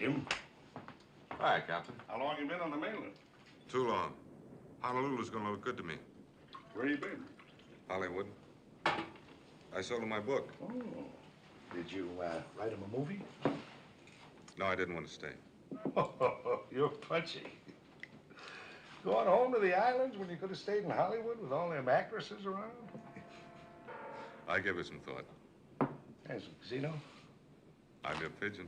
Jim? Hi, Captain. How long you been on the mainland? Too long. Honolulu's gonna look good to me. Where you been? Hollywood. I sold him my book. Oh. Did you write him a movie? No, I didn't want to stay. You're punchy. Going home to the islands when you could have stayed in Hollywood with all them actresses around? I give it some thought. There's a casino. I'm your pigeon.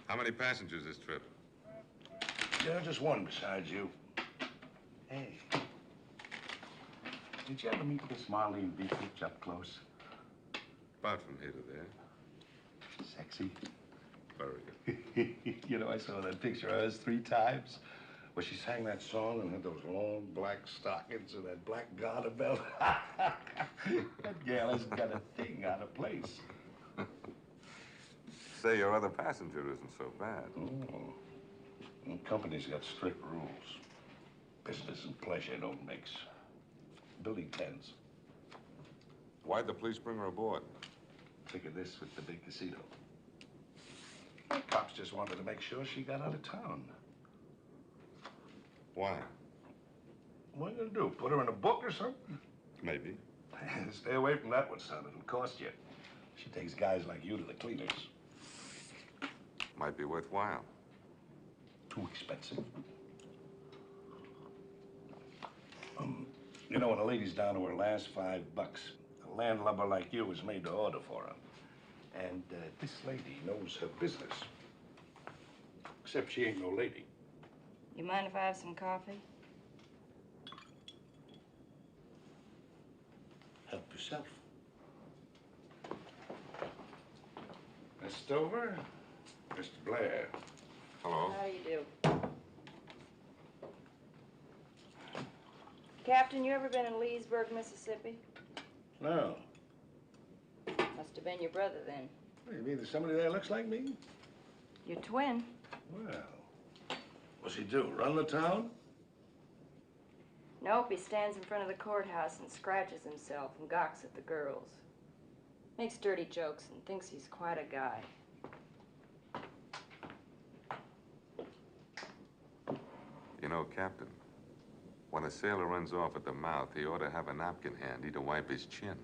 How many passengers this trip? Yeah, just one besides you. Hey, did you ever meet Miss Marlene Beatrich up close? About from here to there. Sexy. Very good. You know, I saw that picture of us 3 times where she sang that song and had those long black stockings and that black garter belt. That gal hasn't got a thing out of place. Say your other passenger isn't so bad. Oh. Well, company's got strict rules. Business and pleasure don't mix. Building 10s. Why'd the police bring her aboard? Figured this with the big casino. The cops just wanted to make sure she got out of town. Why? What are you gonna do? Put her in a book or something? Maybe. Stay away from that one, son. It'll cost you. She takes guys like you to the cleaners. Might be worthwhile. Too expensive. You know, when a lady's down to her last $5, a landlubber like you is made to order for her. And this lady knows her business. Except she ain't no lady. You mind if I have some coffee? Help yourself. Miss Stover, Mr. Blair. Hello. How do you do? Captain, you ever been in Leesburg, Mississippi? No. Must have been your brother then. You mean there's somebody there looks like me? Your twin. Well, what's he do, run the town? Nope, he stands in front of the courthouse and scratches himself and gawks at the girls. Makes dirty jokes and thinks he's quite a guy. You know, Captain, when a sailor runs off at the mouth, he ought to have a napkin handy to wipe his chin.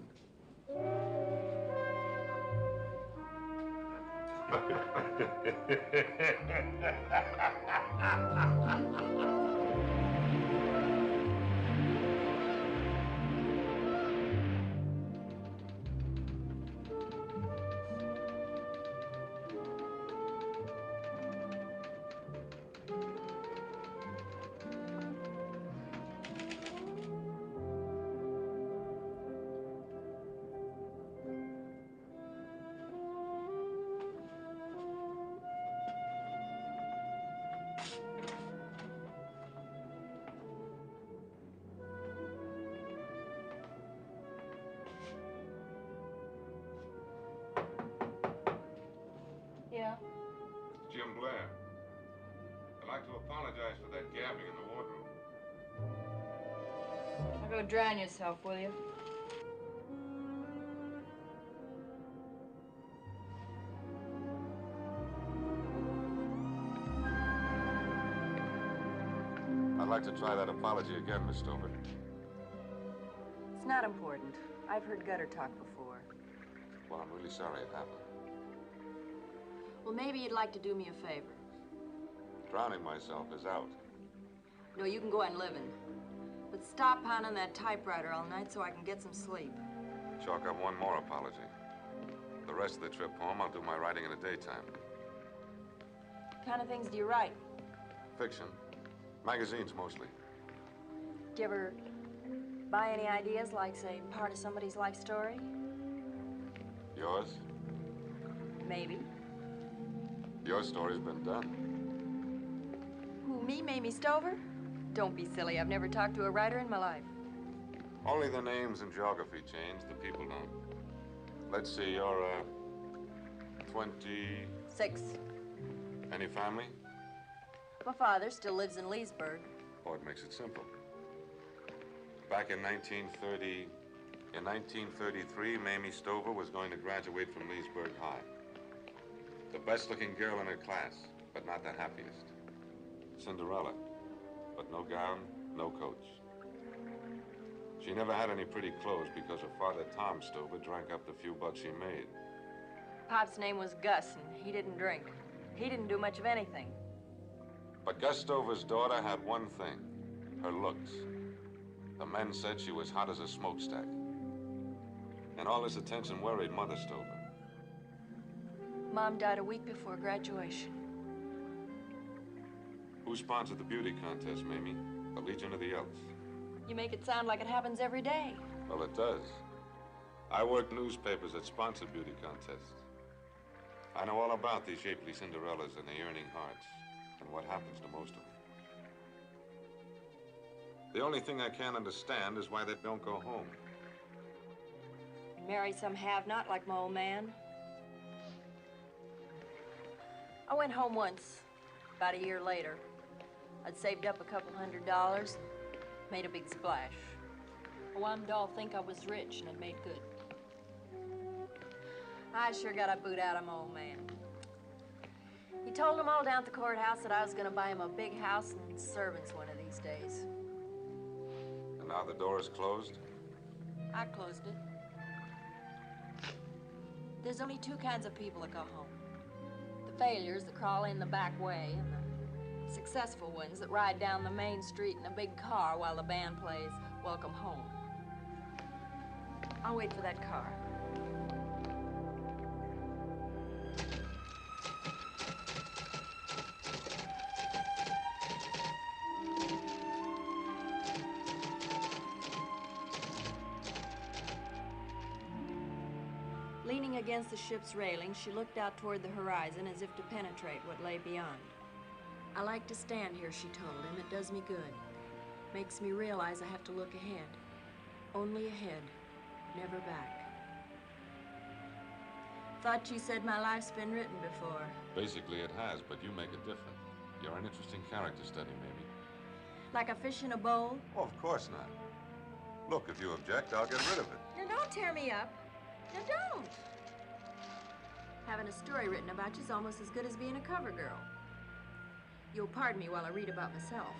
to apologize for that gabbing in the wardroom. Now go drown yourself, will you? I'd like to try that apology again, Miss Stover. It's not important. I've heard gutter talk before. Well, I'm really sorry it happened. Well, maybe you'd like to do me a favor. Drowning myself is out. No, you can go on living. But stop pounding that typewriter all night so I can get some sleep. Chalk up one more apology. The rest of the trip home, I'll do my writing in the daytime. What kind of things do you write? Fiction. Magazines, mostly. Do you ever buy any ideas, like, say, part of somebody's life story? Yours? Maybe. Your story's been done. Who, me, Mamie Stover? Don't be silly. I've never talked to a writer in my life. Only the names and geography change. The people don't. Let's see, you're, 6. Any family? My father still lives in Leesburg. Oh, it makes it simple. Back in 1933, Mamie Stover was going to graduate from Leesburg High. The best-looking girl in her class, but not the happiest. Cinderella, but no gown, no coach. She never had any pretty clothes because her father, Tom Stover, drank up the few bucks she made. Pop's name was Gus, and he didn't drink. He didn't do much of anything. But Gus Stover's daughter had one thing, her looks. The men said she was hot as a smokestack. And all this attention worried Mother Stover. Mom died a week before graduation. Who sponsored the beauty contest, Mamie? The Legion or the Elks? You make it sound like it happens every day. Well, it does. I work newspapers that sponsor beauty contests. I know all about these shapely Cinderellas and the yearning hearts, and what happens to most of them. The only thing I can't understand is why they don't go home. Marry some have-not like my old man. I went home once, about a year later. I'd saved up a couple $100, made a big splash. Oh, I'm doll think I was rich and had made good. I sure got a boot out of my old man. He told them all down at the courthouse that I was gonna buy him a big house and servants one of these days. And now the door is closed? I closed it. There's only two kinds of people that go home. The failures that crawl in the back way, and the successful ones that ride down the main street in a big car while the band plays Welcome Home. I'll wait for that car. Leaning against the ship's railing, she looked out toward the horizon as if to penetrate what lay beyond. I like to stand here, she told him. It does me good. Makes me realize I have to look ahead. Only ahead, never back. Thought you said my life's been written before. Basically it has, but you make it different. You're an interesting character study, Mamie. Like a fish in a bowl? Oh, of course not. Look, if you object, I'll get rid of it. Now don't tear me up. Now don't. Having a story written about you's almost as good as being a cover girl. You'll pardon me while I read about myself.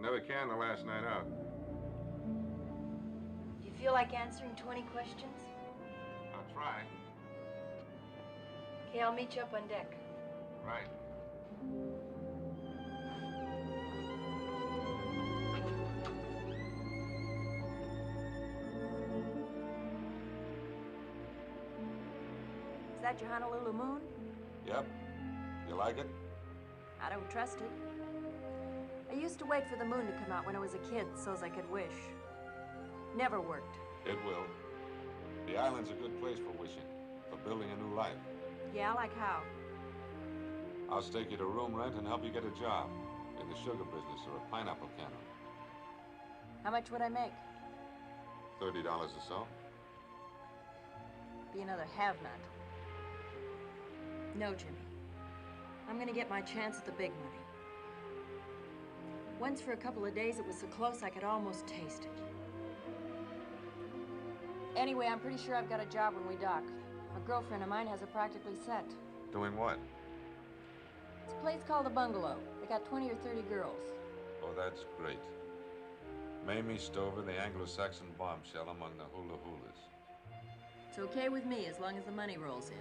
Never can the last night out. Do you feel like answering 20 questions? I'll try. Okay, I'll meet you up on deck. Right. Is that your Honolulu moon? Yep. You like it? I don't trust it. I used to wait for the moon to come out when I was a kid so's I could wish. Never worked. It will. The island's a good place for wishing, for building a new life. Yeah, like how? I'll stake you to room rent and help you get a job in the sugar business or a pineapple cannery. How much would I make? $30 or so. Be another have-not. No, Jimmy. I'm gonna get my chance at the big money. Once for a couple of days, it was so close I could almost taste it. Anyway, I'm pretty sure I've got a job when we dock. A girlfriend of mine has it practically set. Doing what? It's a place called the Bungalow. They got 20 or 30 girls. Oh, that's great. Mamie Stover, the Anglo-Saxon bombshell among the hula-hulas. It's okay with me as long as the money rolls in.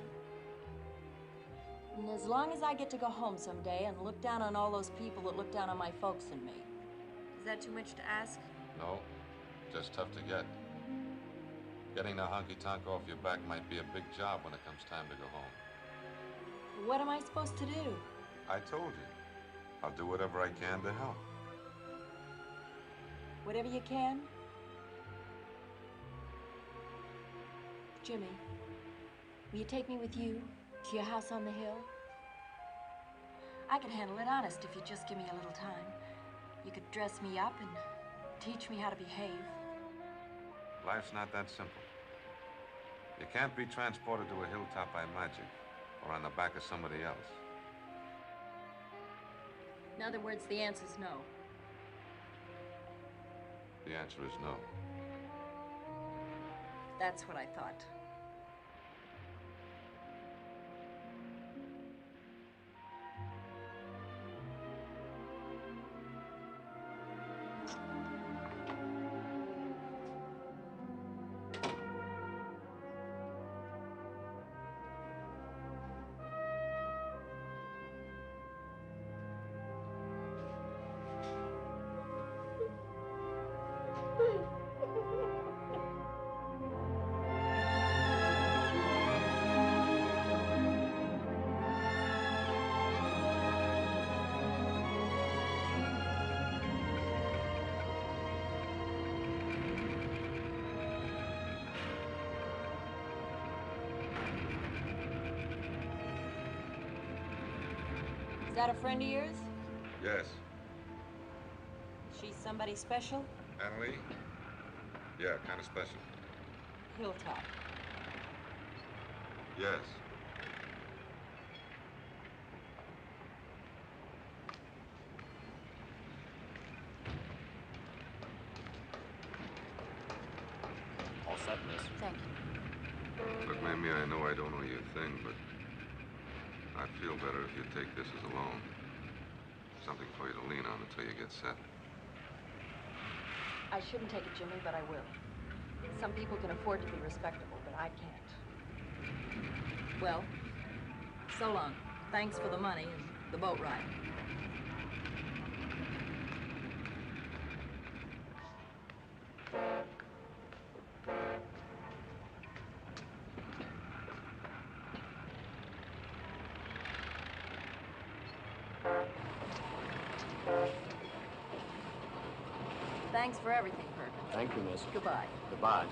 And as long as I get to go home someday and look down on all those people that look down on my folks and me. Is that too much to ask? No, just tough to get. Getting the honky-tonk off your back might be a big job when it comes time to go home. What am I supposed to do? I told you. I'll do whatever I can to help. Whatever you can? Jimmy, will you take me with you to your house on the hill? I could handle it honest if you just give me a little time. You could dress me up and teach me how to behave. Life's not that simple. You can't be transported to a hilltop by magic or on the back of somebody else. In other words, the answer's no. The answer is no. That's what I thought. Is that a friend of yours? Yes. She's somebody special? Annalie? Yeah, kind of special. Hilltop. Yes. All set, miss. Thank you. Look, Mamie, I know I don't owe you a thing, but I'd feel better if you'd take this as a loan. Something for you to lean on until you get set. I shouldn't take it, Jimmy, but I will. Some people can afford to be respectable, but I can't. Well, so long. Thanks for the money and the boat ride. Thanks for everything, Perkins. Thank you, miss. Goodbye. Goodbye.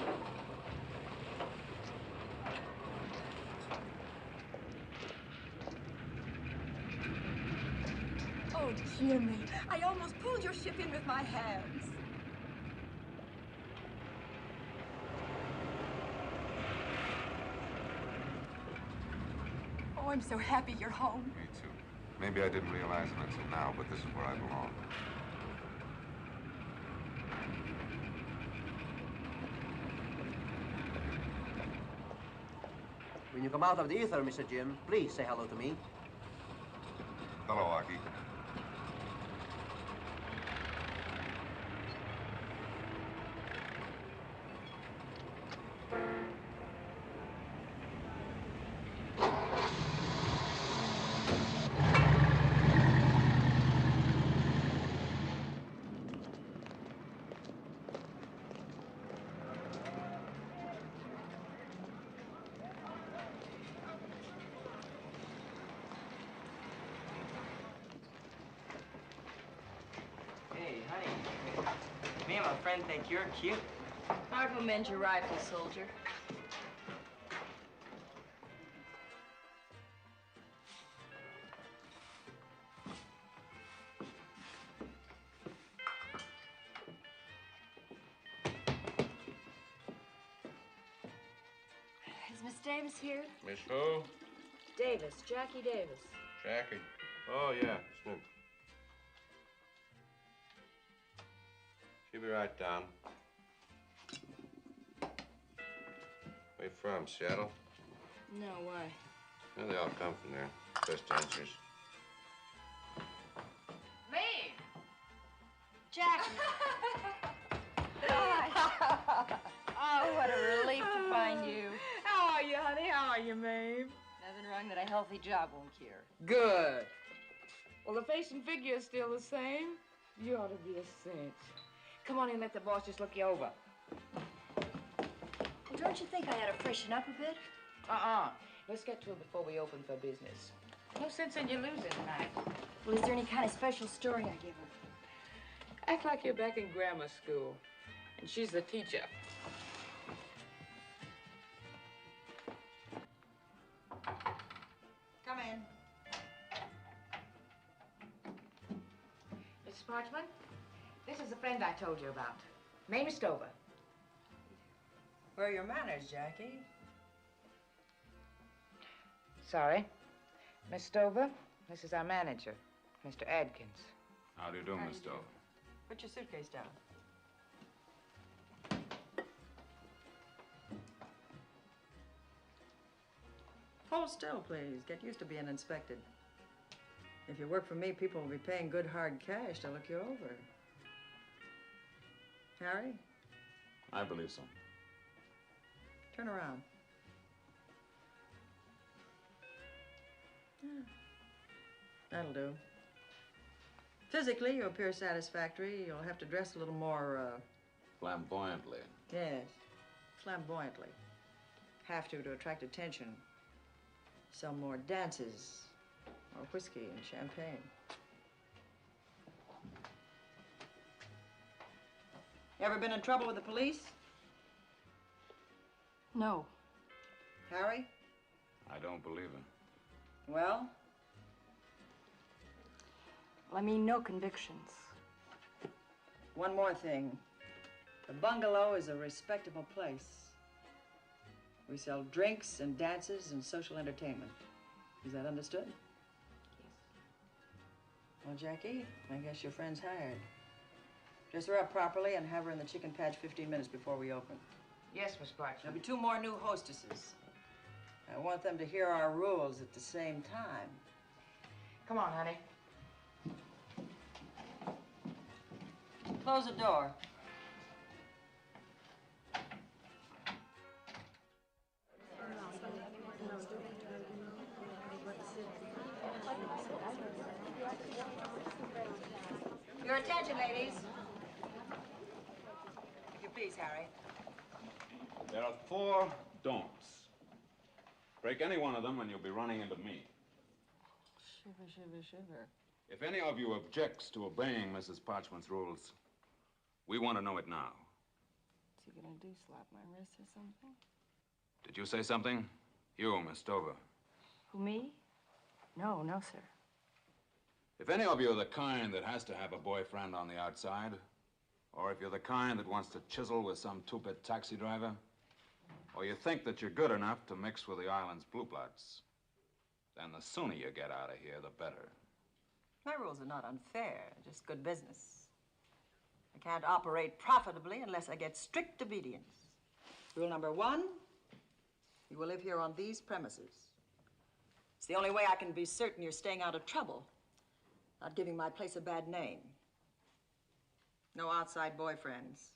Oh, Jimmy, I almost pulled your ship in with my hands. Oh, I'm so happy you're home. Me too. Maybe I didn't realize it until now, but this is where I belong. When you come out of the ether, Mr. Jim, please say hello to me. Hello, Aki. Honey, me and my friend think you're cute. I will mend your rifle, soldier. Is Miss Davis here? Miss who? Davis, Jackie Davis. Jackie. Oh, yeah, Snoop. She'll be right down. Where you from, Seattle? No, why? Well, they all come from there. Best answers. Me! Jackie! Oh, what a relief to find you. How are you, honey? How are you, Mame? Nothing wrong that a healthy job won't cure. Good. Well, the face and figure is still the same. You ought to be a cinch. Come on in, let the boss just look you over. Well, don't you think I ought to freshen up a bit? Let's get to it before we open for business. No sense in you losing tonight. Well, is there any kind of special story I give her? Act like you're back in grammar school, and she's the teacher. Come in. Mrs. Parchman, this is a friend I told you about. Mamie Stover. Where are your manners, Jackie? Sorry. Miss Stover, this is our manager, Mr. Adkins. How do you do, Miss Stover? Put your suitcase down. Hold still, please. Get used to being inspected. If you work for me, people will be paying good hard cash to look you over. Harry, I believe so. turn around. Yeah. That'll do. Physically, you appear satisfactory. You'll have to dress a little more, Flamboyantly. yes, flamboyantly. Have to attract attention. Some more dances, or whiskey and champagne. You ever been in trouble with the police? No. Harry? I don't believe it. Well? Well, I mean, no convictions. One more thing. The bungalow is a respectable place. We sell drinks and dances and social entertainment. Is that understood? Yes. Well, Jackie, I guess your friend's hired. Dress her up properly and have her in the chicken patch 15 minutes before we open. Yes, Miss Parchman. There'll be 2 more new hostesses. I want them to hear our rules at the same time. Come on, honey. Close the door. Your attention, ladies. If you please, Harry. There are 4 don'ts. Break any one of them and you'll be running into me. Shiver, shiver, shiver. If any of you objects to obeying Mrs. Parchman's rules, we want to know it now. What's he gonna do, slap my wrist or something? Did you say something? You, Miss Stover. Who, me? No, no, sir. If any of you are the kind that has to have a boyfriend on the outside, or if you're the kind that wants to chisel with some two-bit taxi driver, or you think that you're good enough to mix with the island's blue bloods, then the sooner you get out of here, the better. My rules are not unfair, just good business. I can't operate profitably unless I get strict obedience. Rule number 1, you will live here on these premises. It's the only way I can be certain you're staying out of trouble, not giving my place a bad name. No outside boyfriends.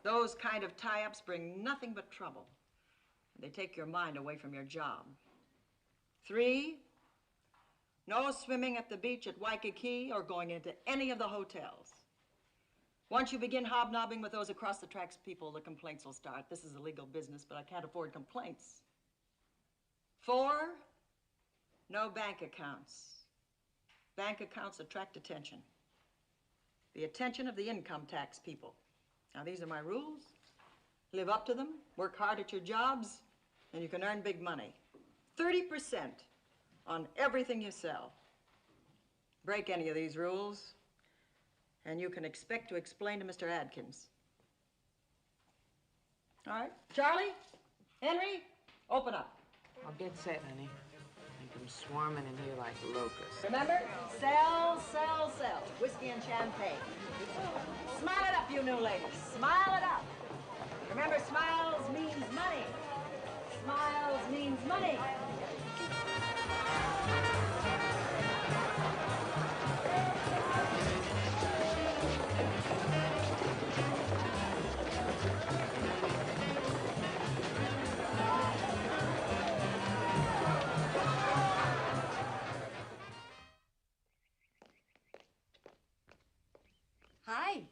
Those kind of tie-ups bring nothing but trouble. They take your mind away from your job. 3, no swimming at the beach at Waikiki or going into any of the hotels. Once you begin hobnobbing with those across the tracks people, the complaints will start. This is a legal business, but I can't afford complaints. 4, no bank accounts. Bank accounts attract attention. the attention of the income tax people. Now, these are my rules. Live up to them, work hard at your jobs, and you can earn big money. 30% on everything you sell. Break any of these rules, and you can expect to explain to Mr. Adkins. All right, Charlie, Henry, open up. I'll get set, honey. Make them swarming in here like locusts. Remember, sell, sell, sell. Whiskey and champagne. Smile it up, you new ladies. Smile it up. Remember, smiles means money. Smiles means money. Hi,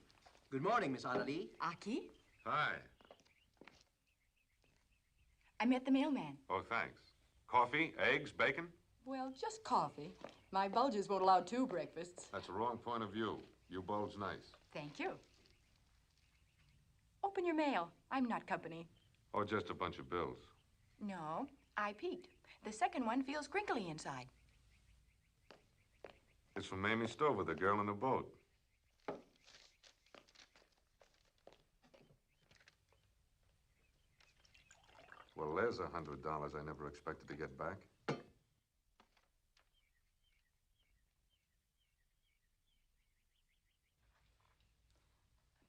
Good morning, Miss Annalie. Aki. Hi. I met the mailman. Oh, thanks. Coffee, eggs, bacon? Well, just coffee. My bulges won't allow 2 breakfasts. That's a wrong point of view. You bulge nice. Thank you. Open your mail. I'm not company. Or just a bunch of bills. No, I peeked. The second one feels crinkly inside. It's from Mamie Stover, the girl in the boat. Well, there's $100 I never expected to get back.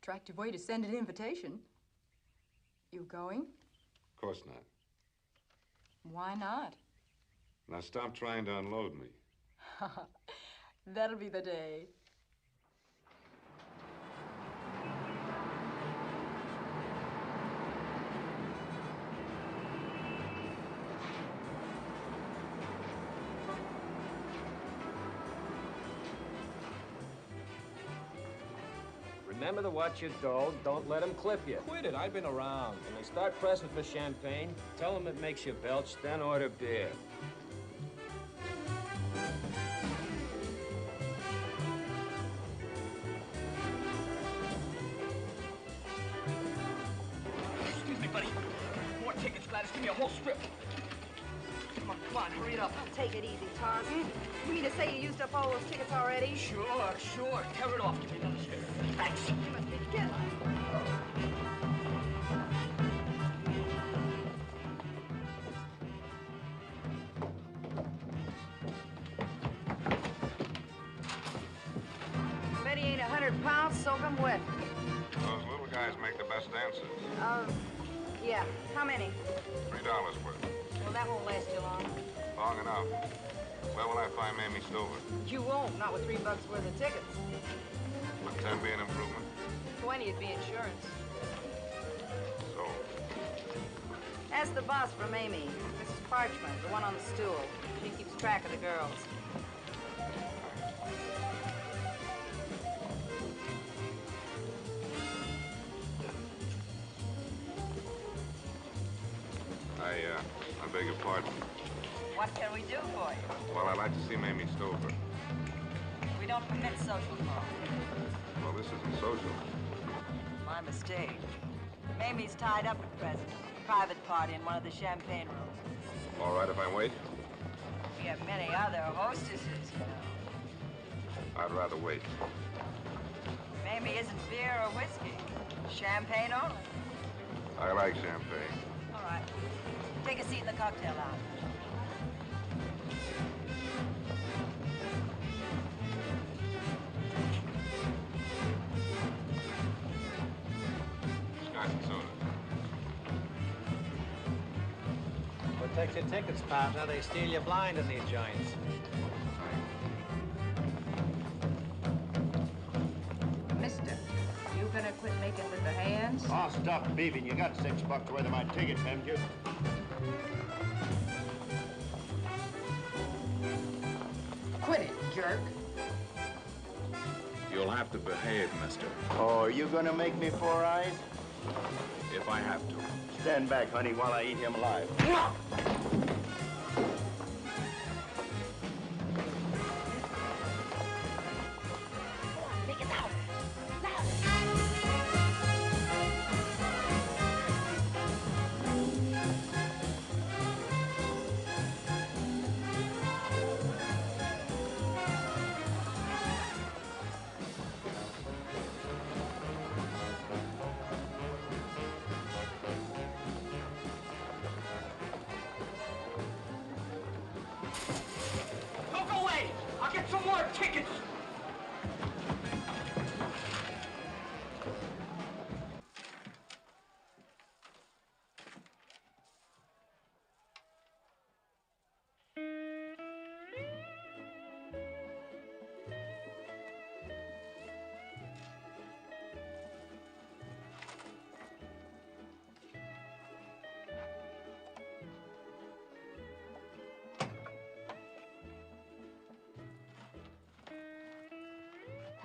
Attractive way to send an invitation. You going? Of course not. Why not? Now stop trying to unload me. That'll be the day. Remember to watch your dough. Don't let them clip you. Quit it. I've been around. When they start pressing for champagne, tell them it makes you belch, then order beer. Excuse me, buddy. More tickets, Gladys. Give me a whole strip. Come on, hurry it up. Take it easy, Todd. You mean to say you used up all those tickets already? Sure. Tear it off. Give me another strip. Thanks. You must be kidding. Bet he ain't 100 pounds, soak 'em wet. Those little guys make the best dancers. Yeah. How many? $3 worth. Well, that won't last you long. Long enough. Where will I find Mamie Stover? You won't, not with $3 worth of tickets. Would 10 be an improvement? 20 would be insurance. So, Ask the boss from Amy, Mrs. Parchment, the one on the stool. She keeps track of the girls. I beg your pardon. What can we do for you? Well, I'd like to see Mamie Stover. We don't permit social calls. Well, this isn't social. My mistake. Mamie's tied up at present. Private party in one of the champagne rooms. All right if I wait? We have many other hostesses, you know. I'd rather wait. Mamie isn't beer or whiskey. Champagne only. I like champagne. All right. Take a seat in the cocktail lounge. Scotch and soda. Protect your tickets, partner. They steal you blind in these joints. Mister, you gonna quit making with the hands? Oh, stop beefing. You got $6 worth of my tickets, haven't you? Quit it, jerk. You'll have to behave, mister, Oh, are you gonna make me four eyes? if I have to. Stand back, honey, while I eat him alive. Take it out.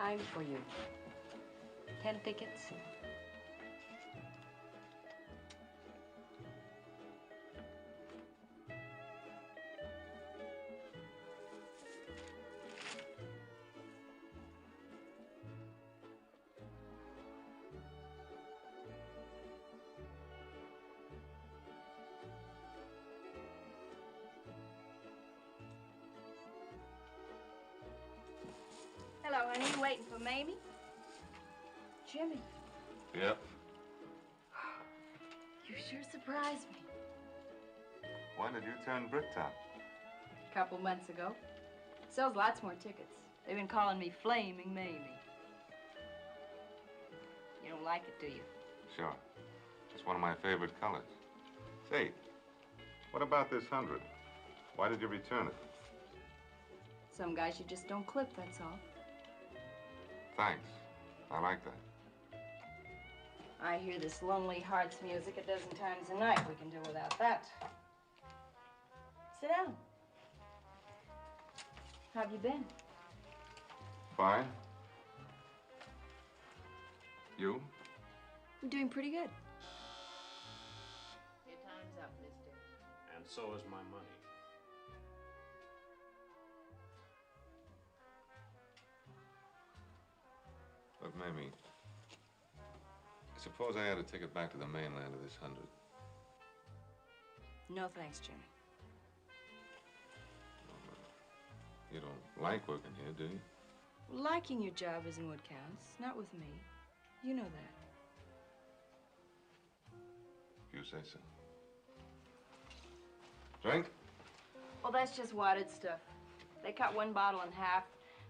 Time for you. 10 tickets. Hello, honey. You waiting for Mamie? Jimmy, Yep. you sure surprised me. When did you turn Bricktop? A couple months ago. Sells lots more tickets. They've been calling me Flaming Mamie. You don't like it, do you? Sure. It's one of my favorite colors. Say, what about this 100? Why did you return it? Some guys you just don't clip, that's all. Thanks. I like that. I hear this Lonely Hearts music a dozen times a night. We can do without that. Sit down. How have you been? Fine. You? I'm doing pretty good. Your time's up, mister. And so is my money. Look, Mamie, suppose I had to take it back to the mainland of this 100. No thanks, Jimmy. You don't like working here, do you? Liking your job isn't what counts. Not with me. You know that. You say so. Drink? Well, that's just wadded stuff. They cut one bottle in half,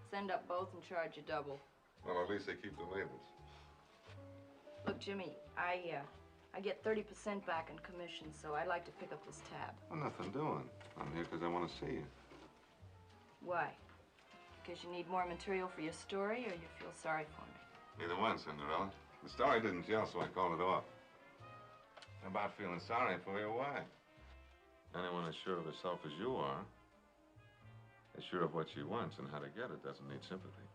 send up both, and charge you double. Well, at least they keep the labels. Look, Jimmy, I get 30% back in commission, so I'd like to pick up this tab. Well, nothing doing. I'm here because I want to see you. Why? Because you need more material for your story, or you feel sorry for me? Neither one, Cinderella. The story didn't gel, so I called it off. About feeling sorry for you, why? Anyone as sure of herself as you are, is sure of what she wants and how to get it, doesn't need sympathy.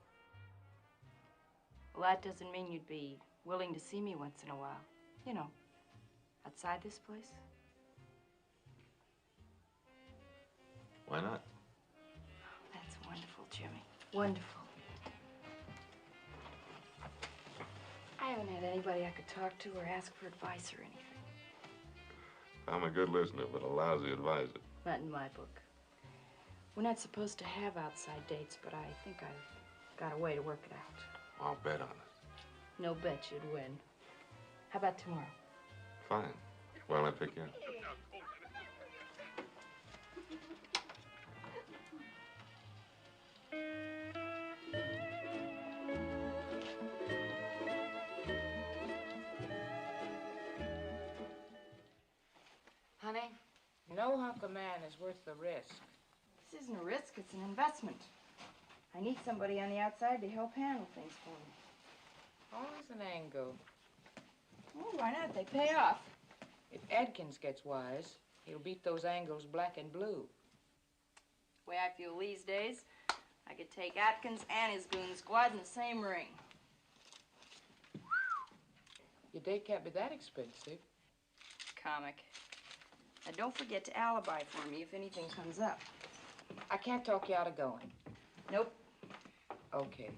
Well, that doesn't mean you'd be willing to see me once in a while. You know, outside this place. Why not? That's wonderful, Jimmy. Wonderful. I haven't had anybody I could talk to or ask for advice or anything. I'm a good listener, but a lousy advisor. Not in my book. We're not supposed to have outside dates, but I think I've got a way to work it out. I'll bet on it. No bet you'd win. How about tomorrow? Fine. Why don't I pick you up? Honey, no hunk of man is worth the risk. This isn't a risk, it's an investment. I need somebody on the outside to help handle things for me. Always an angle. Oh, why not? They pay off. If Adkins gets wise, he'll beat those angles black and blue. The way I feel these days, I could take Atkins and his goon squad in the same ring. Your date can't be that expensive. Comic. Now, don't forget to alibi for me if anything comes up. I can't talk you out of going. Nope. Okay.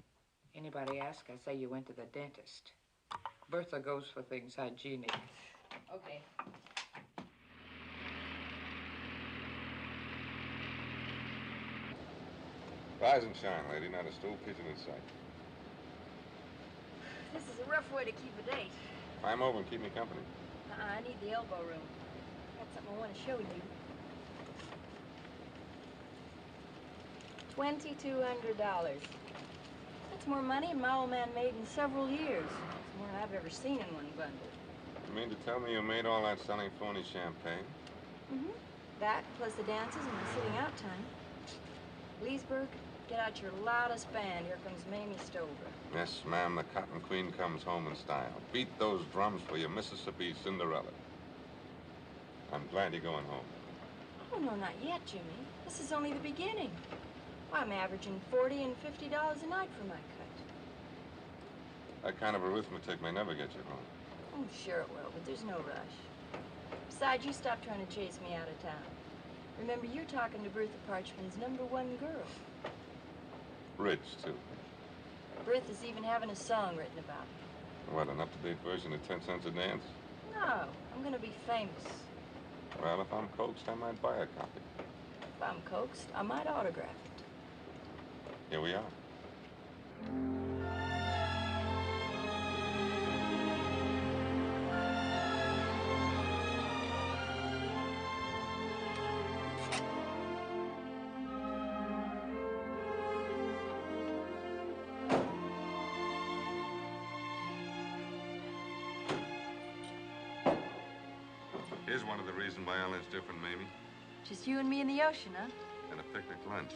Anybody ask, I say you went to the dentist. Bertha goes for things hygienic. Okay. Rise and shine, lady. Not a stool pigeon in sight. This is a rough way to keep a date. Climb over and keep me company. I need the elbow room. Got something I want to show you. $2,200. That's more money than my old man made in several years. It's more than I've ever seen in one bundle. You mean to tell me you made all that selling phony champagne? Mm-hmm. That, plus the dances and the sitting out time. Leesburg, get out your loudest band. Here comes Mamie Stover. Yes, ma'am, the Cotton Queen comes home in style. Beat those drums for your Mississippi Cinderella. I'm glad you're going home. Oh, no, not yet, Jimmy. This is only the beginning. Why, I'm averaging $40 and $50 a night for my cut. That kind of arithmetic may never get you home. Oh, sure it will, but there's no rush. Besides, you stop trying to chase me out of town. Remember, you're talking to Bertha Parchman's #1 girl. Rich, too. Bertha's even having a song written about me. What, an up-to-date version of 10 Cents a Dance? No, I'm gonna be famous. Well, if I'm coaxed, I might buy a copy. If I'm coaxed, I might autograph it. Here we are. Here's one of the reasons my island's different, Mamie. Just you and me in the ocean, huh? And a picnic lunch.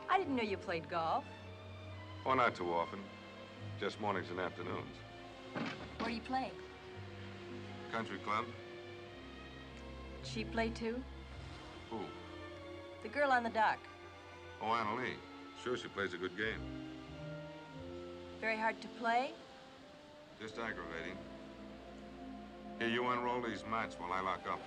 I didn't know you played golf. Oh, not too often. Just mornings and afternoons. Where do you play? Country club? She play too? Who? The girl on the dock. Oh, Anna Lee. Sure, she plays a good game. Very hard to play? Just aggravating. Here, you unroll these mats while I lock up.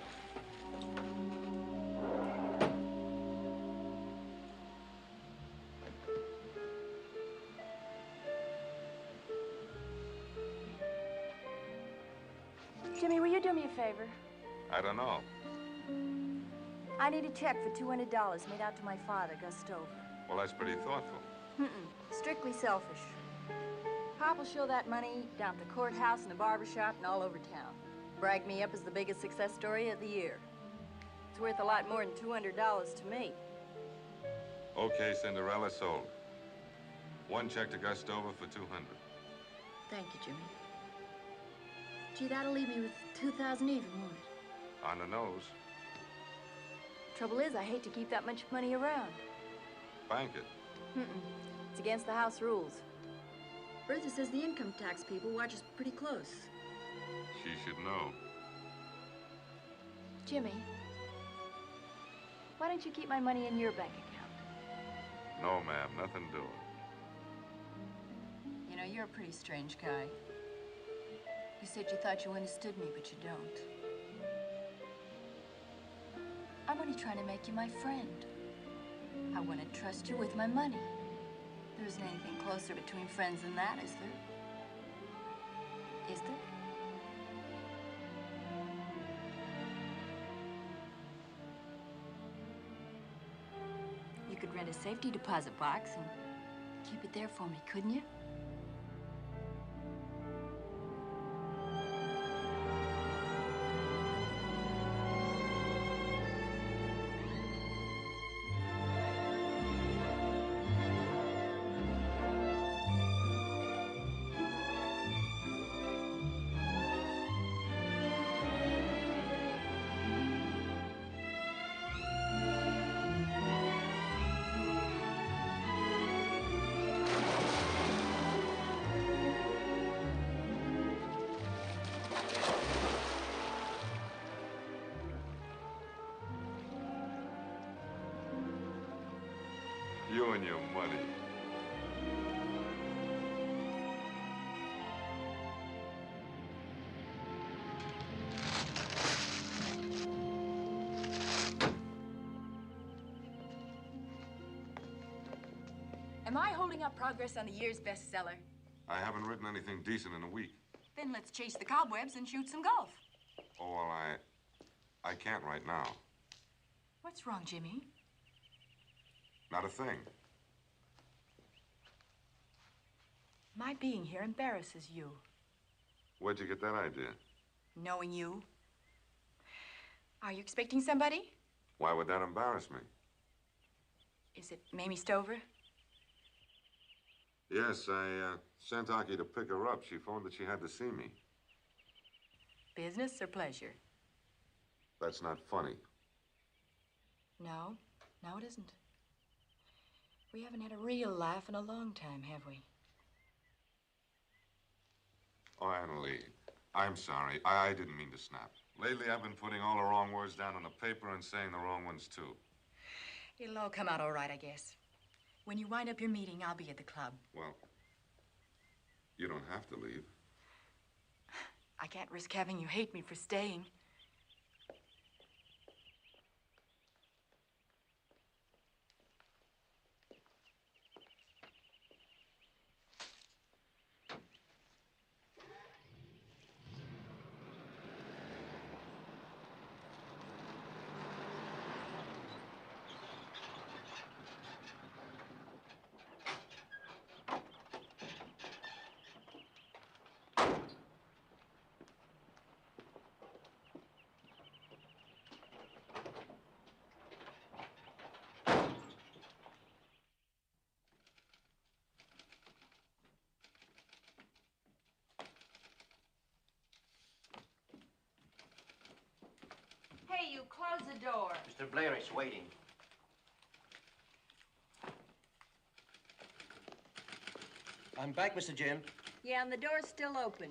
Jimmy, will you do me a favor? I don't know. I need a check for $200 made out to my father, Gus Stover. Well, that's pretty thoughtful. Strictly selfish. Pop will show that money down at the courthouse and the barber shop and all over town. Brag me up as the biggest success story of the year. It's worth a lot more than $200 to me. Okay, Cinderella, sold. One check to Gus Stover for $200. Thank you, Jimmy. Gee, that'll leave me with $2,000 even, won't it? On the nose. Trouble is, I hate to keep that much money around. Bank it. It's against the house rules. Bertha says the income tax people watch us pretty close. She should know. Jimmy, why don't you keep my money in your bank account? No, ma'am, nothing doing. You know, you're a pretty strange guy. You said you thought you understood me, but you don't. I'm only trying to make you my friend. I want to trust you with my money. There isn't anything closer between friends than that, is there? Is there? You could rent a safety deposit box and keep it there for me, couldn't you? You and your money. Am I holding up progress on the year's bestseller? I haven't written anything decent in a week. Then let's chase the cobwebs and shoot some golf. Oh, well, I can't right now. What's wrong, Jimmy? Not a thing. My being here embarrasses you. Where'd you get that idea? Knowing you. Are you expecting somebody? Why would that embarrass me? Is it Mamie Stover? Yes, I sent Aki to pick her up. She phoned that she had to see me. Business or pleasure? That's not funny. No, it isn't. We haven't had a real laugh in a long time, have we? Oh, Anna Lee, I'm sorry. I didn't mean to snap. Lately, I've been putting all the wrong words down on the paper and saying the wrong ones, too. It'll all come out all right, I guess. When you wind up your meeting, I'll be at the club. Well, you don't have to leave. I can't risk having you hate me for staying. Hey, you close the door. Mr. Blair is waiting. I'm back, Mr. Jim. Yeah, and the door's still open.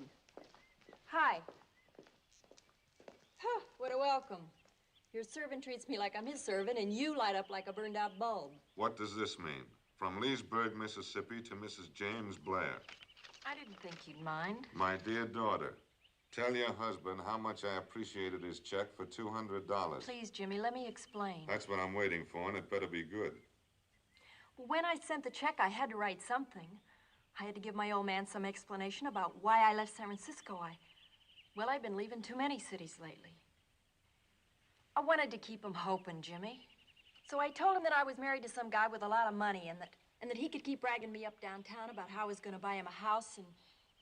Hi. Huh, what a welcome. Your servant treats me like I'm his servant, and you light up like a burned-out bulb. What does this mean? From Leesburg, Mississippi to Mrs. James Blair. I didn't think you'd mind. My dear daughter, tell your husband how much I appreciated his check for $200. Please, Jimmy, let me explain. That's what I'm waiting for, and it better be good. When I sent the check, I had to write something. I had to give my old man some explanation about why I left San Francisco. Well, I've been leaving too many cities lately. I wanted to keep him hoping, Jimmy. So I told him that I was married to some guy with a lot of money and that he could keep bragging me up downtown about how I was going to buy him a house and,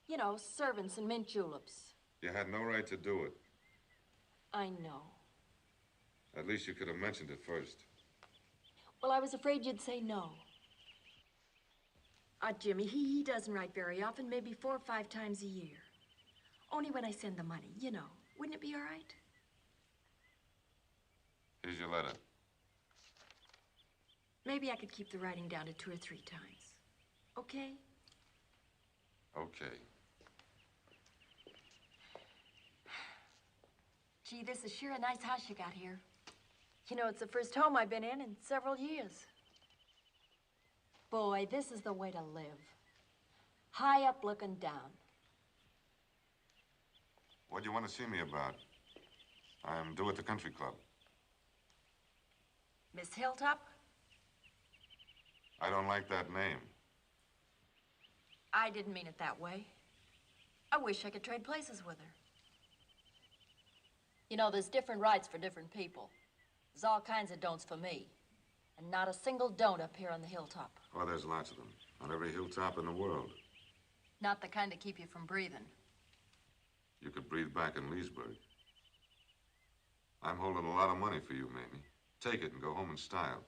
you know, servants and mint juleps. You had no right to do it. I know. At least you could have mentioned it first. Well, I was afraid you'd say no. Jimmy, he doesn't write very often, maybe 4 or 5 times a year. Only when I send the money, you know. Wouldn't it be all right? Here's your letter. Maybe I could keep the writing down to 2 or 3 times. Okay? Okay. Gee, this is sure a nice house you got here. You know, it's the first home I've been in several years. Boy, this is the way to live. High up looking down. What do you want to see me about? I'm due at the country club. Miss Hilltop? I don't like that name. I didn't mean it that way. I wish I could trade places with her. You know, there's different rights for different people. There's all kinds of don'ts for me. And not a single don't up here on the hilltop. Oh, there's lots of them. On every hilltop in the world. Not the kind that keep you from breathing. You could breathe back in Leesburg. I'm holding a lot of money for you, Mamie. Take it and go home in style.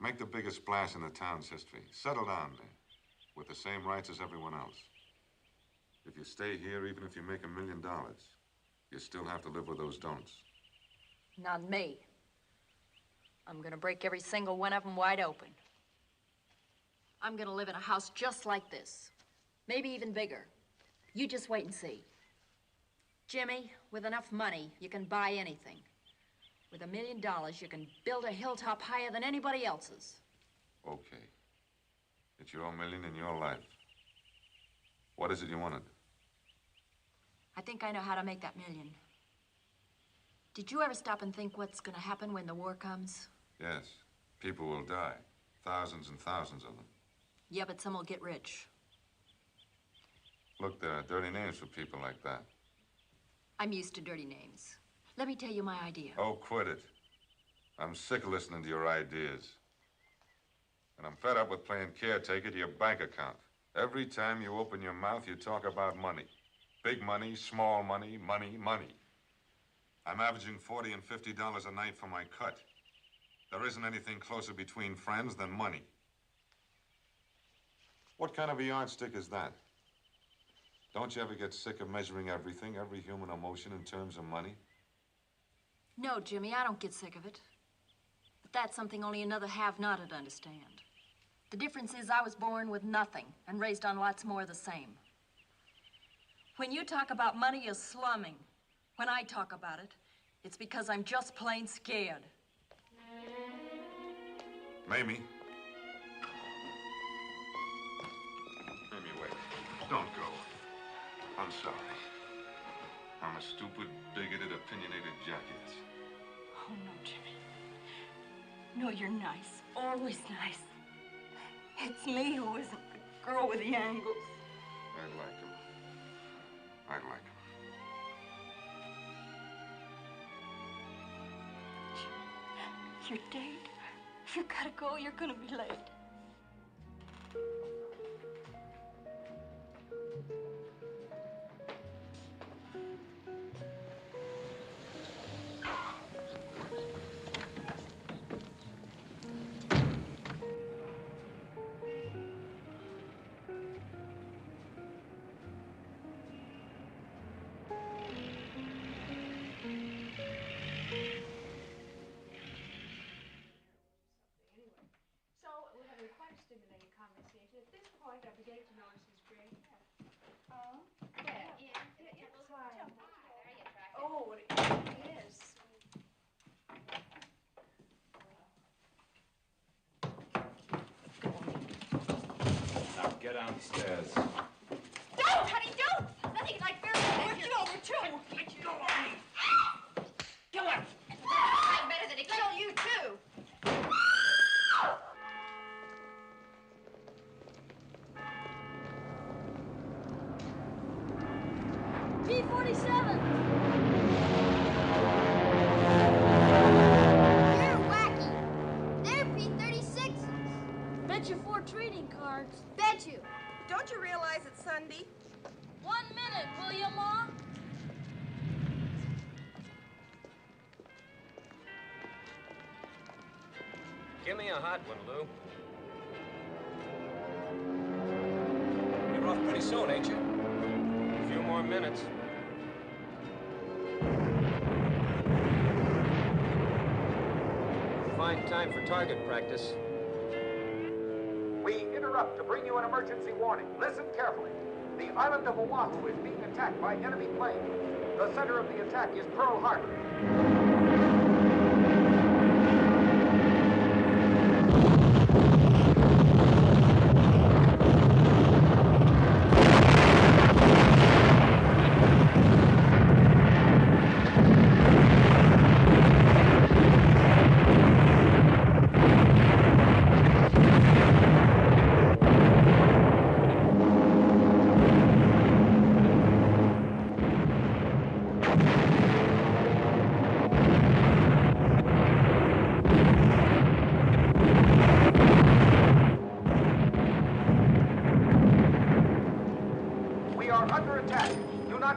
Make the biggest splash in the town's history. Settle down there, with the same rights as everyone else. If you stay here, even if you make $1 million, you still have to live with those don'ts. Not me. I'm gonna break every single one of them wide open. I'm gonna live in a house just like this. Maybe even bigger. You just wait and see. Jimmy, with enough money, you can buy anything. With $1 million, you can build a hilltop higher than anybody else's. Okay. It's your $1 million in your life. What is it you wanted? I think I know how to make that $1 million. Did you ever stop and think what's gonna happen when the war comes? Yes. People will die. Thousands and thousands of them. Yeah, but some will get rich. Look, there are dirty names for people like that. I'm used to dirty names. Let me tell you my idea. Oh, quit it. I'm sick of listening to your ideas. And I'm fed up with playing caretaker to your bank account. Every time you open your mouth, you talk about money. Big money, small money, money, money. I'm averaging $40 and $50 a night for my cut. There isn't anything closer between friends than money. What kind of a yardstick is that? Don't you ever get sick of measuring everything, every human emotion in terms of money? No, Jimmy, I don't get sick of it. But that's something only another have-not would understand. The difference is I was born with nothing and raised on lots more of the same. When you talk about money, you're slumming. When I talk about it, it's because I'm just plain scared. Mamie. Don't go. I'm sorry. I'm a stupid, bigoted, opinionated jackass. Oh, no, Jimmy. No, you're nice. Always nice. It's me who isn't the girl with the angles. I'd like him. I'd like him. Your date? You gotta go. You're gonna be late. Stimulating conversation. At this point, I began to notice his gray hair. Oh? Yeah. Oh, it is. Now get downstairs. Don't, honey, don't! Nothing like very push it over, too. Let go of me! Kill her! I'm better than to kill you, too. P-47! You're wacky. They're P-36s. Bet you 4 trading cards. Bet you. Don't you realize it's Sunday? 1 minute, will you, Ma? Give me a hot one, Lou. You're off pretty soon, ain't you? A few more minutes. Fine time for target practice. We interrupt to bring you an emergency warning. Listen carefully. The island of Oahu is being attacked by enemy planes. The center of the attack is Pearl Harbor.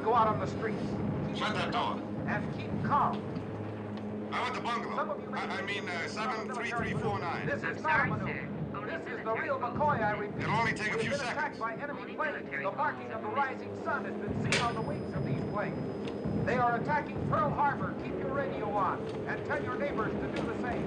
Go out on the streets. Shut that door. And keep calm. I want the bungalow. I mean, 73349. This is not a maneuver. This is the real McCoy, I repeat. It'll only take a few seconds. Attacked by enemy planes. The marking of the rising sun has been seen on the wings of these planes. They are attacking Pearl Harbor. Keep your radio on and tell your neighbors to do the same.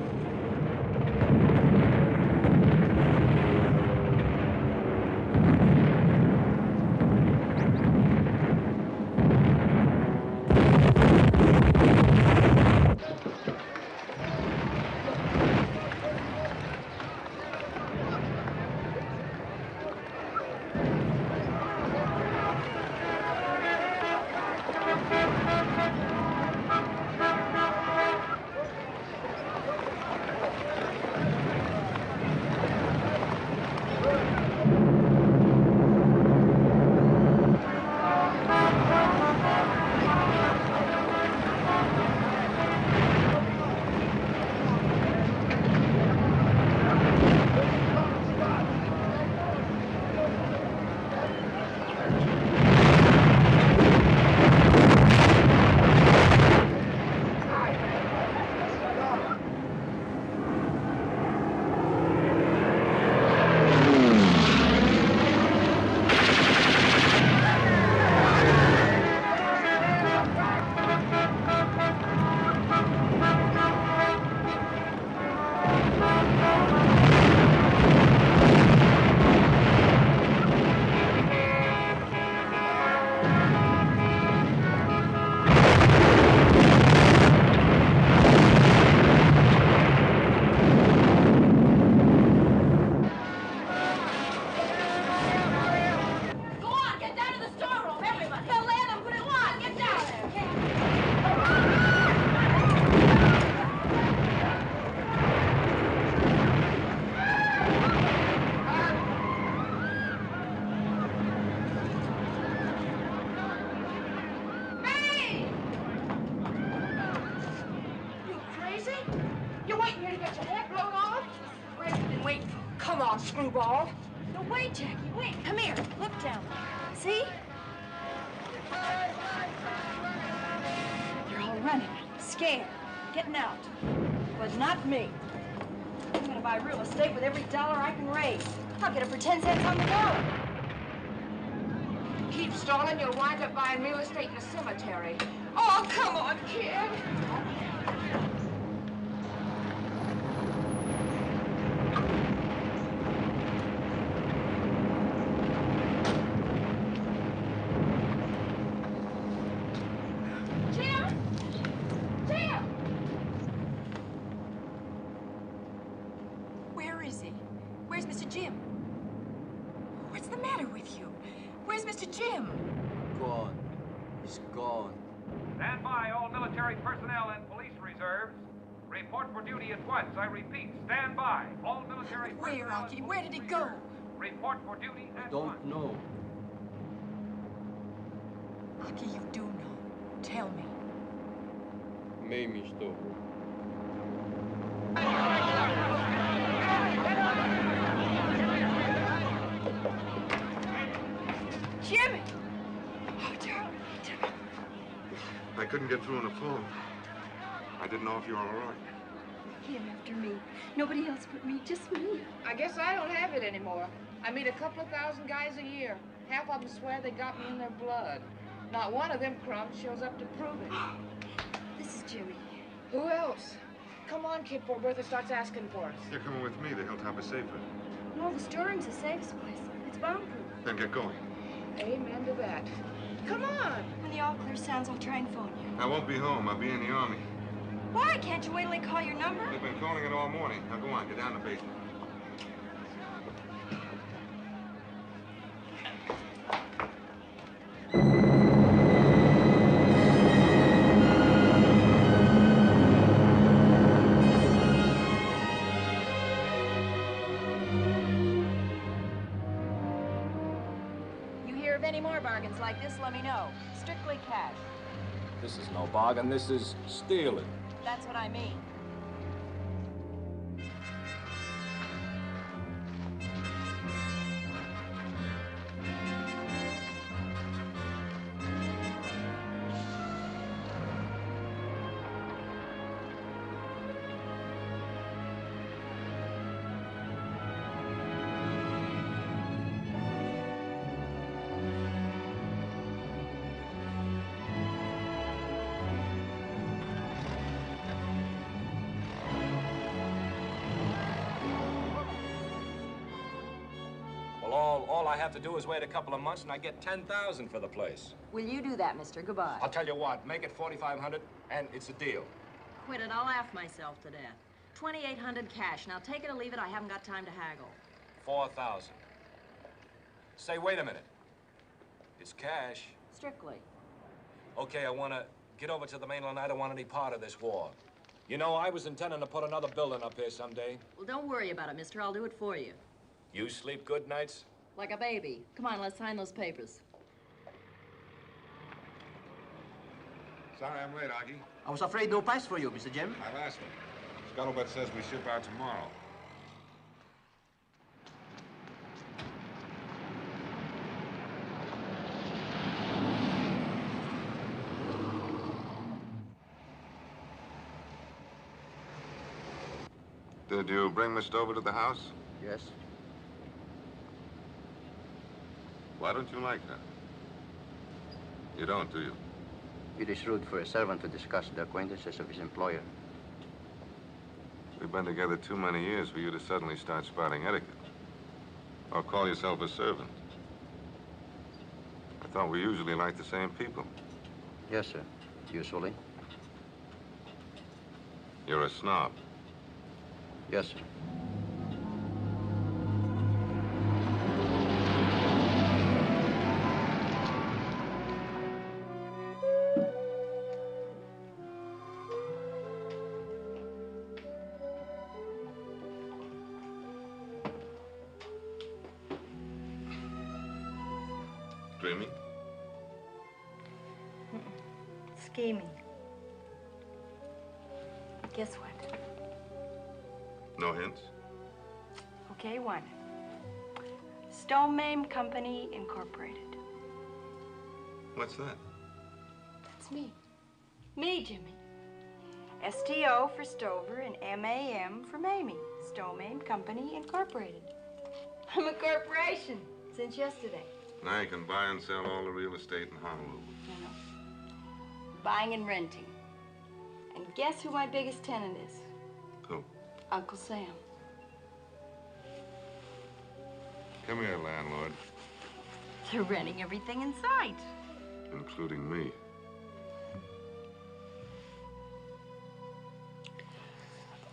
Come on, screwball. No, wait, Jackie, wait. Come here. Look down there. See? You're all running, scared, getting out. But not me. I'm gonna buy real estate with every dollar I can raise. I'll get it for 10 cents on the dollar. Keep stalling, you'll wind up buying real estate in a cemetery. Oh, come on, kid. Where is he? Where's Mr. Jim? What's the matter with you? Where's Mr. Jim? Gone. He's gone. Stand by, all military personnel and police reserves. Report for duty at once. I repeat, stand by, all military personnel. Where, Rocky? Where did he go? Report for duty at once. Don't know. Rocky, you do know. Tell me. Mamie Stover. Jimmy! Oh, darling, darling. I couldn't get through on the phone. I didn't know if you were all right. He came after me. Nobody else but me, just me. I guess I don't have it anymore. I meet a couple of thousand guys a year. Half of them swear they got me in their blood. Not one of them crumbs shows up to prove it. This is Jimmy. Who else? Come on, kid, before Bertha starts asking for us. You're coming with me. The hilltop is safer. No, the storeroom's the safest place. It's bomb-proof. Then get going. Amen to that. Come on. When the all-clear sounds, I'll try and phone you. I won't be home. I'll be in the Army. Why? Can't you wait till they call your number? They've been calling it all morning. Now go on. Get down to the basement. You hear of any more bargains like this, let me know. Strictly cash. This is no bargain. This is stealing. That's what I mean. All I have to do is wait a couple of months and I get $10,000 for the place. Will you do that, mister? Goodbye. I'll tell you what, make it $4,500 and it's a deal. Quit it. I'll laugh myself to death. $2,800 cash. Now take it or leave it. I haven't got time to haggle. 4,000. Say, wait a minute. It's cash. Strictly. Okay, I want to get over to the mainland. I don't want any part of this war. You know, I was intending to put another building up here someday. Well, don't worry about it, mister. I'll do it for you. You sleep good nights? Like a baby. Come on, let's sign those papers. Sorry I'm late, Augie. I was afraid no pass for you, Mr. Jim. I've asked him. Scuttlebutt says we ship out tomorrow. Did you bring Miss Stover to the house? Yes. Why don't you like her? You don't, do you? It is rude for a servant to discuss the acquaintances of his employer. We've been together too many years for you to suddenly start spouting etiquette. Or call yourself a servant. I thought we usually liked the same people. Yes, sir. Usually. You're a snob. Yes, sir. Dreaming? Scheming. Guess what? No hints? Okay, one. Stone Mame Company Incorporated. What's that? That's me. Me, Jimmy. STO for Stover and MAM for Mamie. Stone Mame Company Incorporated. I'm a corporation since yesterday. Now you can buy and sell all the real estate in Honolulu. You know, buying and renting. And guess who my biggest tenant is? Who? Uncle Sam. Come here, landlord. They're renting everything in sight. Including me.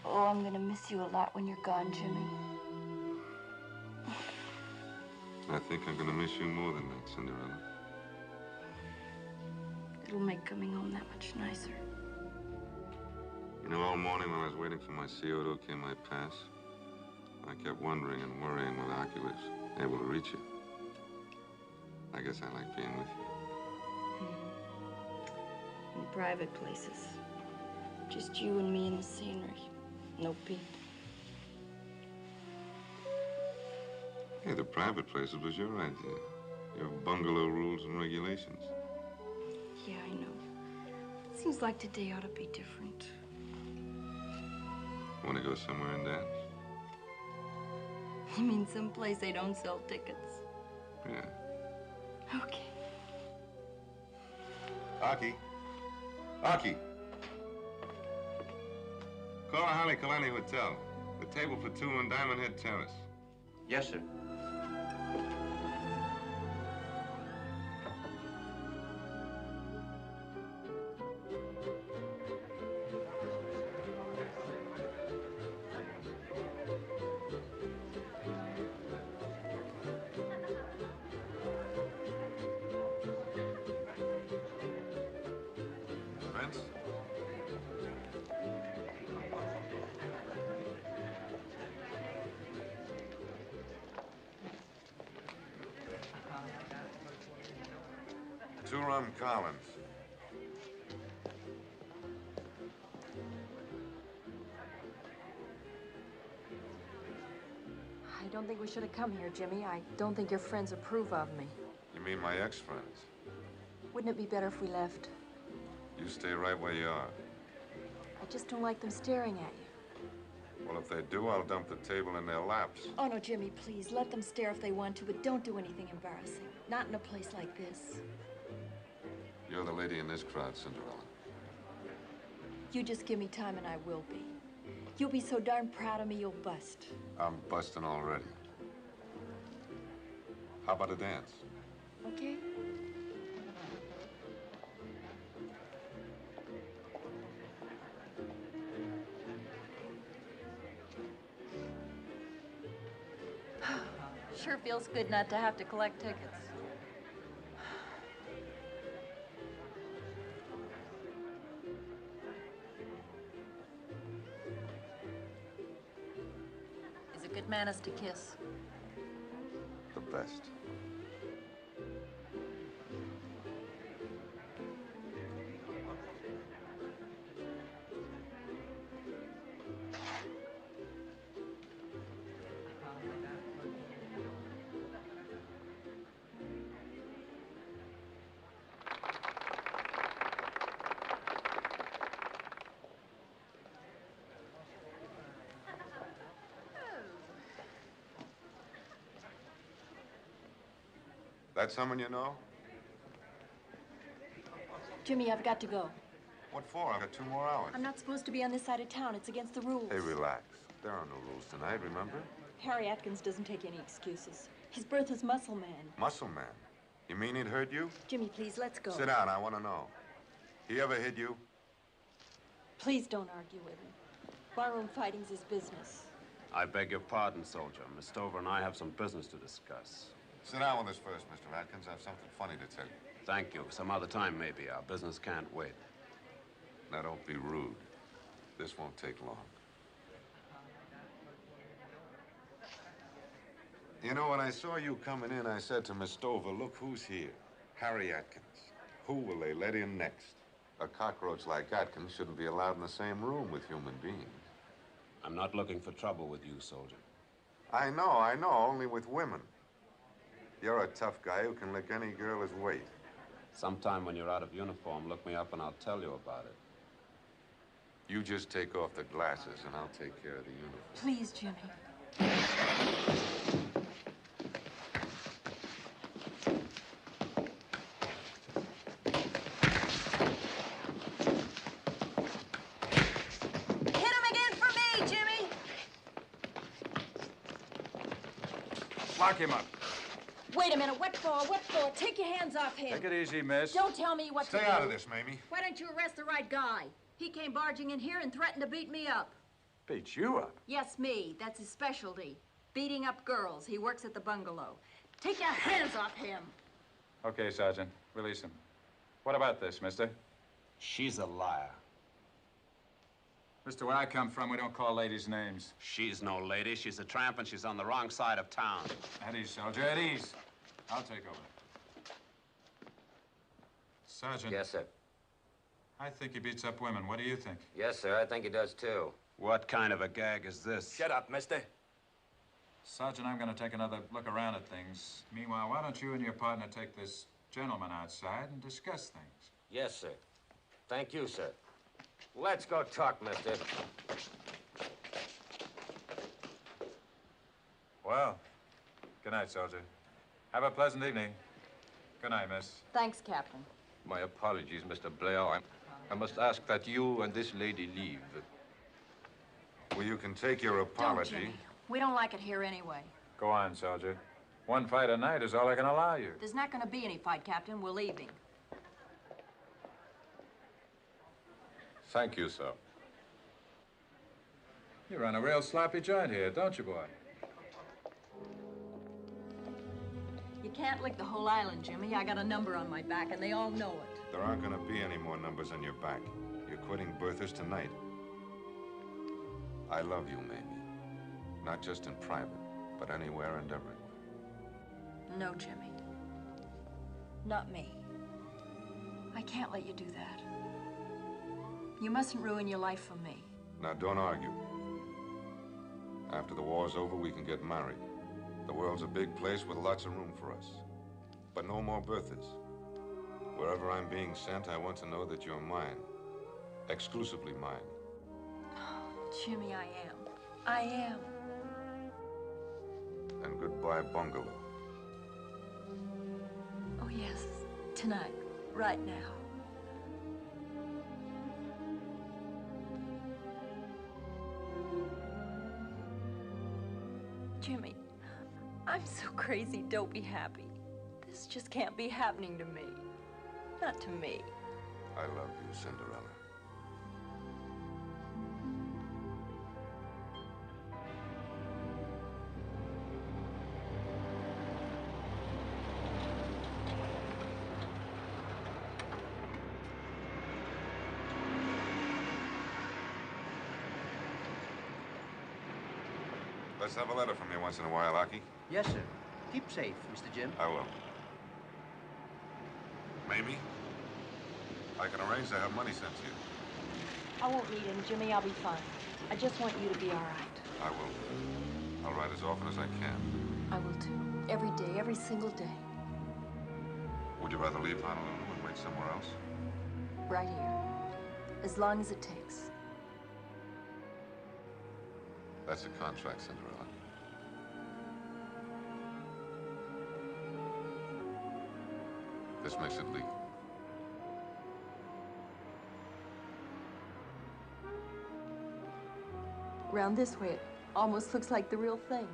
Oh, I'm gonna miss you a lot when you're gone, Jimmy. I think I'm gonna miss you more than that, Cinderella. It'll make coming home that much nicer. You know, all morning when I was waiting for my CO to okay my pass, I kept wondering and worrying whether Aki was able to reach you. I guess I like being with you. In private places. Just you and me in the scenery. No Pete. Hey, the private places was your idea. Your bungalow rules and regulations. Yeah, I know. Seems like today ought to be different. Want to go somewhere and dance? You mean someplace they don't sell tickets? Yeah. Okay. Aki. Aki. Call a Holly Kalani Hotel. The table for two on Diamond Head Terrace. Yes, sir. Prince? Two rum Collins. I don't think we should have come here, Jimmy. I don't think your friends approve of me. You mean my ex-friends? Wouldn't it be better if we left? You stay right where you are. I just don't like them staring at you. Well, if they do, I'll dump the table in their laps. Oh, no, Jimmy, please. Let them stare if they want to, but don't do anything embarrassing. Not in a place like this. You're the lady in this crowd, Cinderella. You just give me time and I will be. You'll be so darn proud of me, you'll bust. I'm busting already. How about a dance? Okay? Sure feels good not to have to collect tickets. Is a good manners to kiss? The best. That someone you know? Jimmy, I've got to go. What for? I've got 2 more hours. I'm not supposed to be on this side of town. It's against the rules. Hey, relax. There are no rules tonight, remember? Harry Atkins doesn't take any excuses. His birth is muscle man. Muscle man? You mean he'd hurt you? Jimmy, please, let's go. Sit down, I want to know. He ever hit you? Please don't argue with him. Barroom fighting's his business. I beg your pardon, soldier. Miss Stover and I have some business to discuss. Sit down with us first, Mr. Atkins. I have something funny to tell you. Thank you. Some other time, maybe. Our business can't wait. Now, don't be rude. This won't take long. You know, when I saw you coming in, I said to Miss Stover, look who's here. Harry Atkins. Who will they let in next? A cockroach like Atkins shouldn't be allowed in the same room with human beings. I'm not looking for trouble with you, soldier. I know, only with women. You're a tough guy who can lick any girl his weight. Sometime when you're out of uniform, look me up and I'll tell you about it. You just take off the glasses and I'll take care of the uniform. Please, Jimmy. Hit him again for me, Jimmy! Lock him up. Wait a minute, what for? What for? Take your hands off him. Take it easy, miss. Don't tell me what to do. Stay out of this, Mamie. Why don't you arrest the right guy? He came barging in here and threatened to beat me up. Beat you up? Yes, me. That's his specialty. Beating up girls. He works at the bungalow. Take your hands off him. Okay, Sergeant. Release him. What about this, mister? She's a liar. Mister, where I come from, we don't call ladies names. She's no lady. She's a tramp, and she's on the wrong side of town. At ease, soldier. At ease. I'll take over. Sergeant. Yes, sir. I think he beats up women. What do you think? Yes, sir. I think he does, too. What kind of a gag is this? Shut up, mister. Sergeant, I'm going to take another look around at things. Meanwhile, why don't you and your partner take this gentleman outside and discuss things? Yes, sir. Thank you, sir. Let's go talk, mister. Well, good night, soldier. Have a pleasant evening. Good night, miss. Thanks, Captain. My apologies, Mr. Blair. I must ask that you and this lady leave. Well, you can take your Don't, apology. Jimmy. We don't like it here anyway. Go on, soldier. One fight a night is all I can allow you. There's not going to be any fight, Captain. We're leaving. Thank you, sir. You run a real sloppy joint here, don't you, boy? You can't lick the whole island, Jimmy. I got a number on my back, and they all know it. There aren't going to be any more numbers on your back. You're quitting Bertha's tonight. I love you, Mamie. Not just in private, but anywhere and everywhere. No, Jimmy. Not me. I can't let you do that. You mustn't ruin your life for me. Now, don't argue. After the war's over, we can get married. The world's a big place with lots of room for us. But no more Berthas. Wherever I'm being sent, I want to know that you're mine. Exclusively mine. Jimmy, I am. I am. And goodbye, bungalow. Oh, yes. Tonight. Right now. Jimmy, I'm so crazy, don't be happy. This just can't be happening to me. Not to me. I love you, Cinderella. Let's have a letter from you once in a while, Aki. Yes, sir. Keep safe, Mr. Jim. I will. Mamie, I can arrange to have money sent to you. I won't need him, Jimmy. I'll be fine. I just want you to be all right. I will. I'll write as often as I can. I will, too. Every day, every single day. Would you rather leave Honolulu and wait somewhere else? Right here. As long as it takes. That's a contract, Cinderella. This makes it legal. Round this way, it almost looks like the real thing.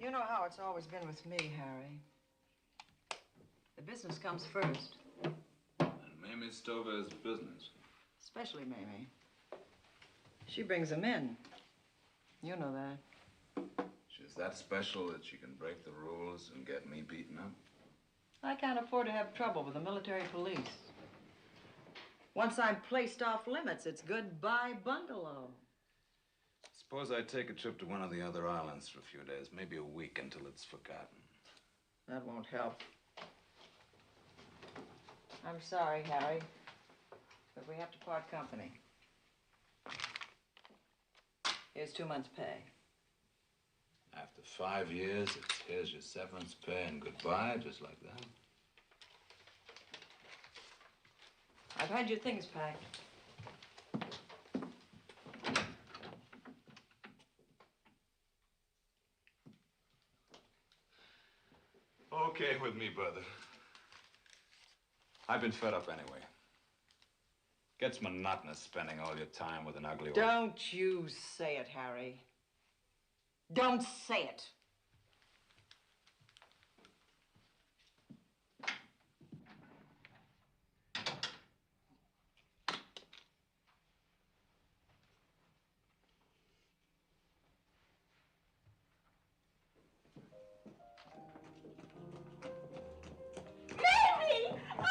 You know how it's always been with me, Harry. The business comes first. Mamie Stover's business. Especially Mamie. She brings them in. You know that. She's that special that she can break the rules and get me beaten up. I can't afford to have trouble with the military police. Once I'm placed off limits, it's goodbye bungalow. Suppose I take a trip to one of the other islands for a few days, maybe a week until it's forgotten. That won't help. I'm sorry, Harry, but we have to part company. Here's 2 months' pay. After 5 years, it's here's your severance pay and goodbye, just like that. I've had your things packed. Okay with me, brother. I've been fed up anyway. Gets monotonous spending all your time with an ugly woman. Don't you say it, Harry. Don't say it. Mamie! I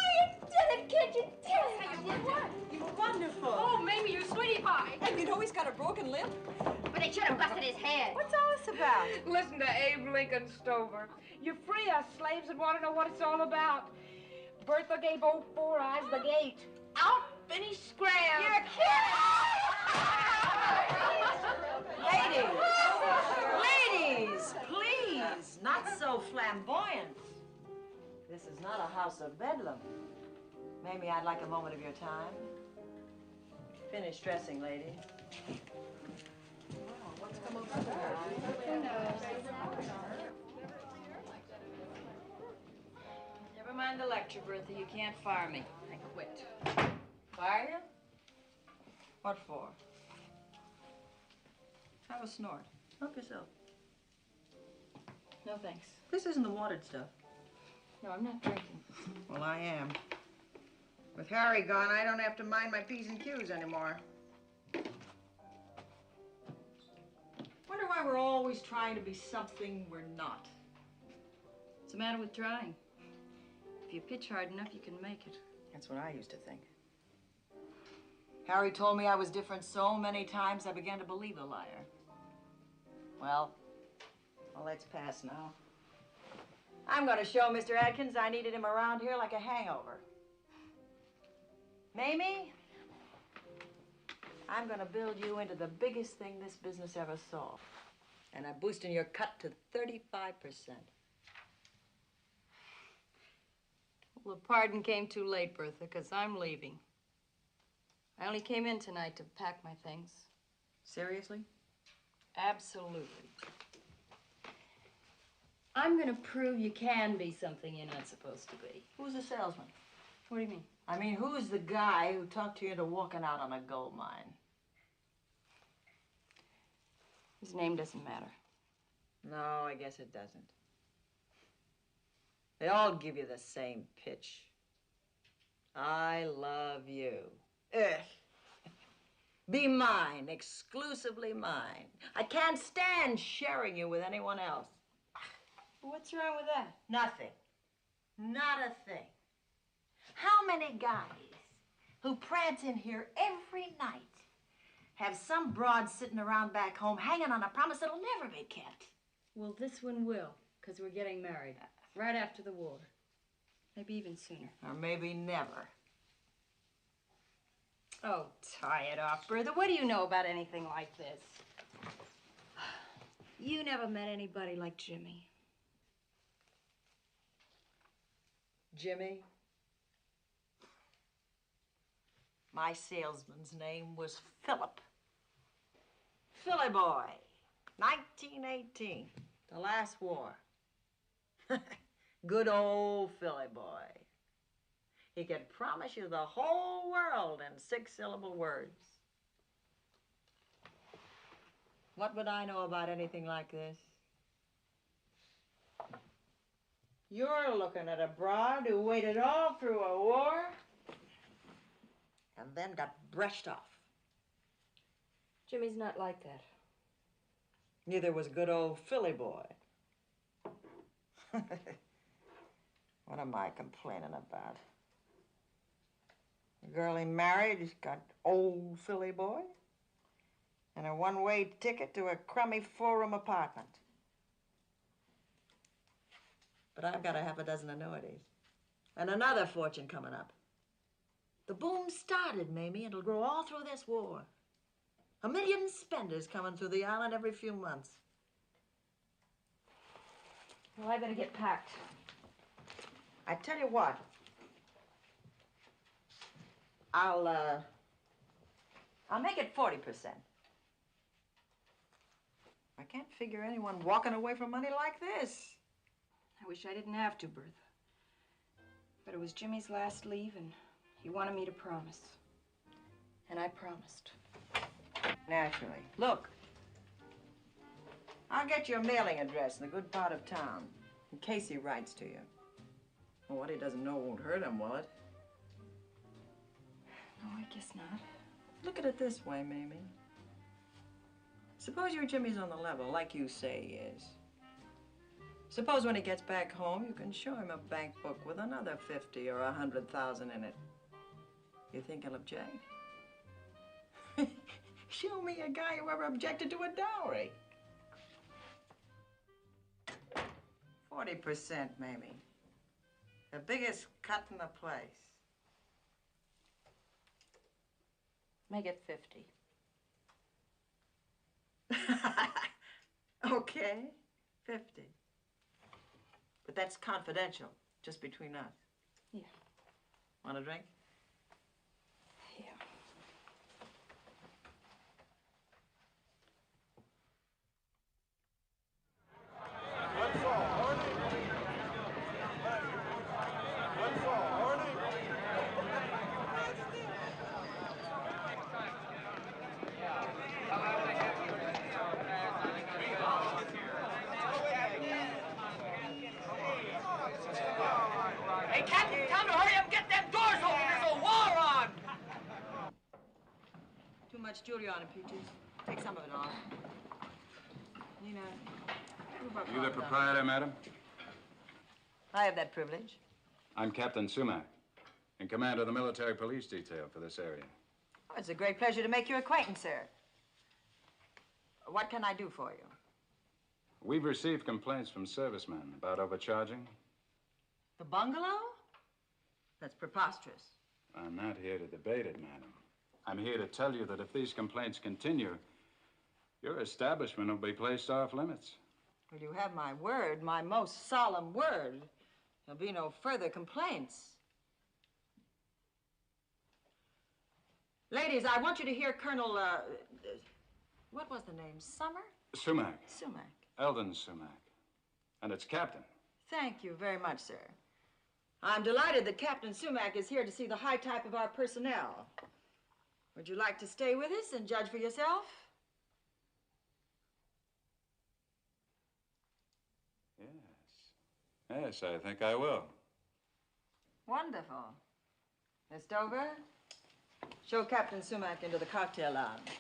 did it! Can't you tell us how you did what? You were wonderful. Oh, Mamie, you're sweetie pie. And you know he's got a broken limb? But they should have busted his head. What's all this about? Listen to Abe Lincoln Stover. You free us slaves and want to know what it's all about. Bertha gave old Four Eyes the gate. Out and he scrammed. You're kidding! Ladies, please, not so flamboyant. This is not a house of bedlam. Mamie, I'd like a moment of your time. Finish dressing, lady. What's come over Never mind the lecture, Bertha. You can't fire me. I quit. Fire you? What for? Have a snort. Help yourself. No, thanks. This isn't the watered stuff. No, I'm not drinking. Well, I am. With Harry gone, I don't have to mind my P's and Q's anymore. Wonder why we're always trying to be something we're not. What's the matter with trying? If you pitch hard enough, you can make it. That's what I used to think. Harry told me I was different so many times I began to believe a liar. Well, that's past now. I'm going to show Mr. Adkins I needed him around here like a hangover. Mamie, I'm going to build you into the biggest thing this business ever saw. And I'm boosting your cut to 35%. Well, the pardon came too late, Bertha, because I'm leaving. I only came in tonight to pack my things. Seriously? Absolutely. I'm going to prove you can be something you're not supposed to be. Who's the salesman? What do you mean? I mean, who's the guy who talked you into walking out on a gold mine? His name doesn't matter. No, I guess it doesn't. They all give you the same pitch. I love you. Ugh. Be mine, exclusively mine. I can't stand sharing you with anyone else. What's wrong with that? Nothing. Not a thing. How many guys who prance in here every night have some broad sitting around back home hanging on a promise that'll never be kept? Well, this one will, because we're getting married right after the war. Maybe even sooner. Or maybe never. Oh, tie it off, Bertha. What do you know about anything like this? You never met anybody like Jimmy. Jimmy? My salesman's name was Philip. Philly boy, 1918, the last war. Good old Philly boy. He could promise you the whole world in 6-syllable words. What would I know about anything like this? You're looking at a broad who waited all through a war and then got brushed off. Jimmy's not like that. Neither was good old Philly boy. What am I complaining about? The girl he married got old Philly boy and a one-way ticket to a crummy four-room apartment. But I've got a half a dozen annuities and another fortune coming up. The boom started, Mamie, and it'll grow all through this war. 1 million spenders coming through the island every few months. Well, I better get packed. I tell you what. I'll make it 40%. I can't figure anyone walking away from money like this. I wish I didn't have to, Bertha. But it was Jimmy's last leave, and he wanted me to promise. And I promised. Naturally. Look, I'll get your mailing address in a good part of town, in case he writes to you. Well, what he doesn't know won't hurt him, will it? No, I guess not. Look at it this way, Mamie. Suppose your Jimmy's on the level, like you say he is. Suppose when he gets back home, you can show him a bank book with another 50 or 100,000 in it. You think he'll object? Show me a guy who ever objected to a dowry. 40%, Mamie. The biggest cut in the place. Make it 50. Okay, 50. But that's confidential, just between us. Yeah. Want a drink? Yeah. Hey, Captain, time to hurry up and get them doors open. There's a war on. Too much jewelry on it, Peaches. Take some of it off. Nina, move up. You the proprietor, madam? I have that privilege. I'm Captain Sumac, in command of the military police detail for this area. Oh, it's a great pleasure to make your acquaintance, sir. What can I do for you? We've received complaints from servicemen about overcharging. The bungalow? That's preposterous. I'm not here to debate it, madam. I'm here to tell you that if these complaints continue, your establishment will be placed off limits. Well, you have my word, my most solemn word. There'll be no further complaints. Ladies, I want you to hear Colonel, what was the name? Summer? Sumac. Sumac. Eldon Sumac. And it's Captain. Thank you very much, sir. I'm delighted that Captain Sumac is here to see the high type of our personnel. Would you like to stay with us and judge for yourself? Yes, I think I will. Wonderful. Miss Stover, show Captain Sumac into the cocktail lounge.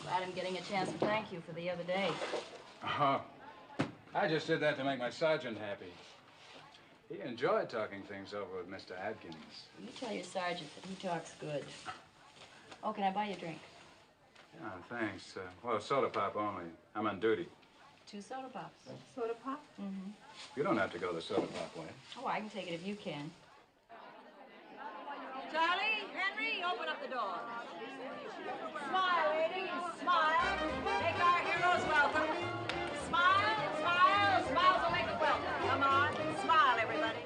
Glad I'm getting a chance to thank you for the other day. Oh, I just did that to make my sergeant happy. He enjoyed talking things over with Mr. Adkins. You tell your sergeant that he talks good. Oh, can I buy you a drink? Yeah, thanks. Well, soda pop only. I'm on duty. 2 soda pops. Soda pop? Mm-hmm. You don't have to go the soda pop way. Oh, I can take it if you can. Charlie, Henry, open up the door. Smile, ladies, smile. Make our heroes welcome. Smile, smile, smiles will make them welcome. Come on, smile, everybody.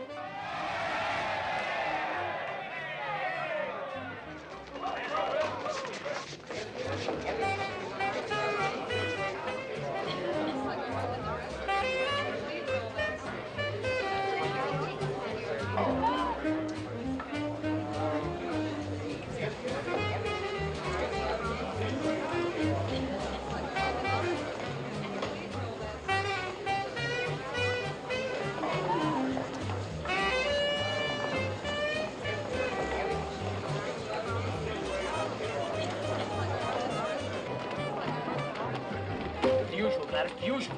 Gladys, the usual.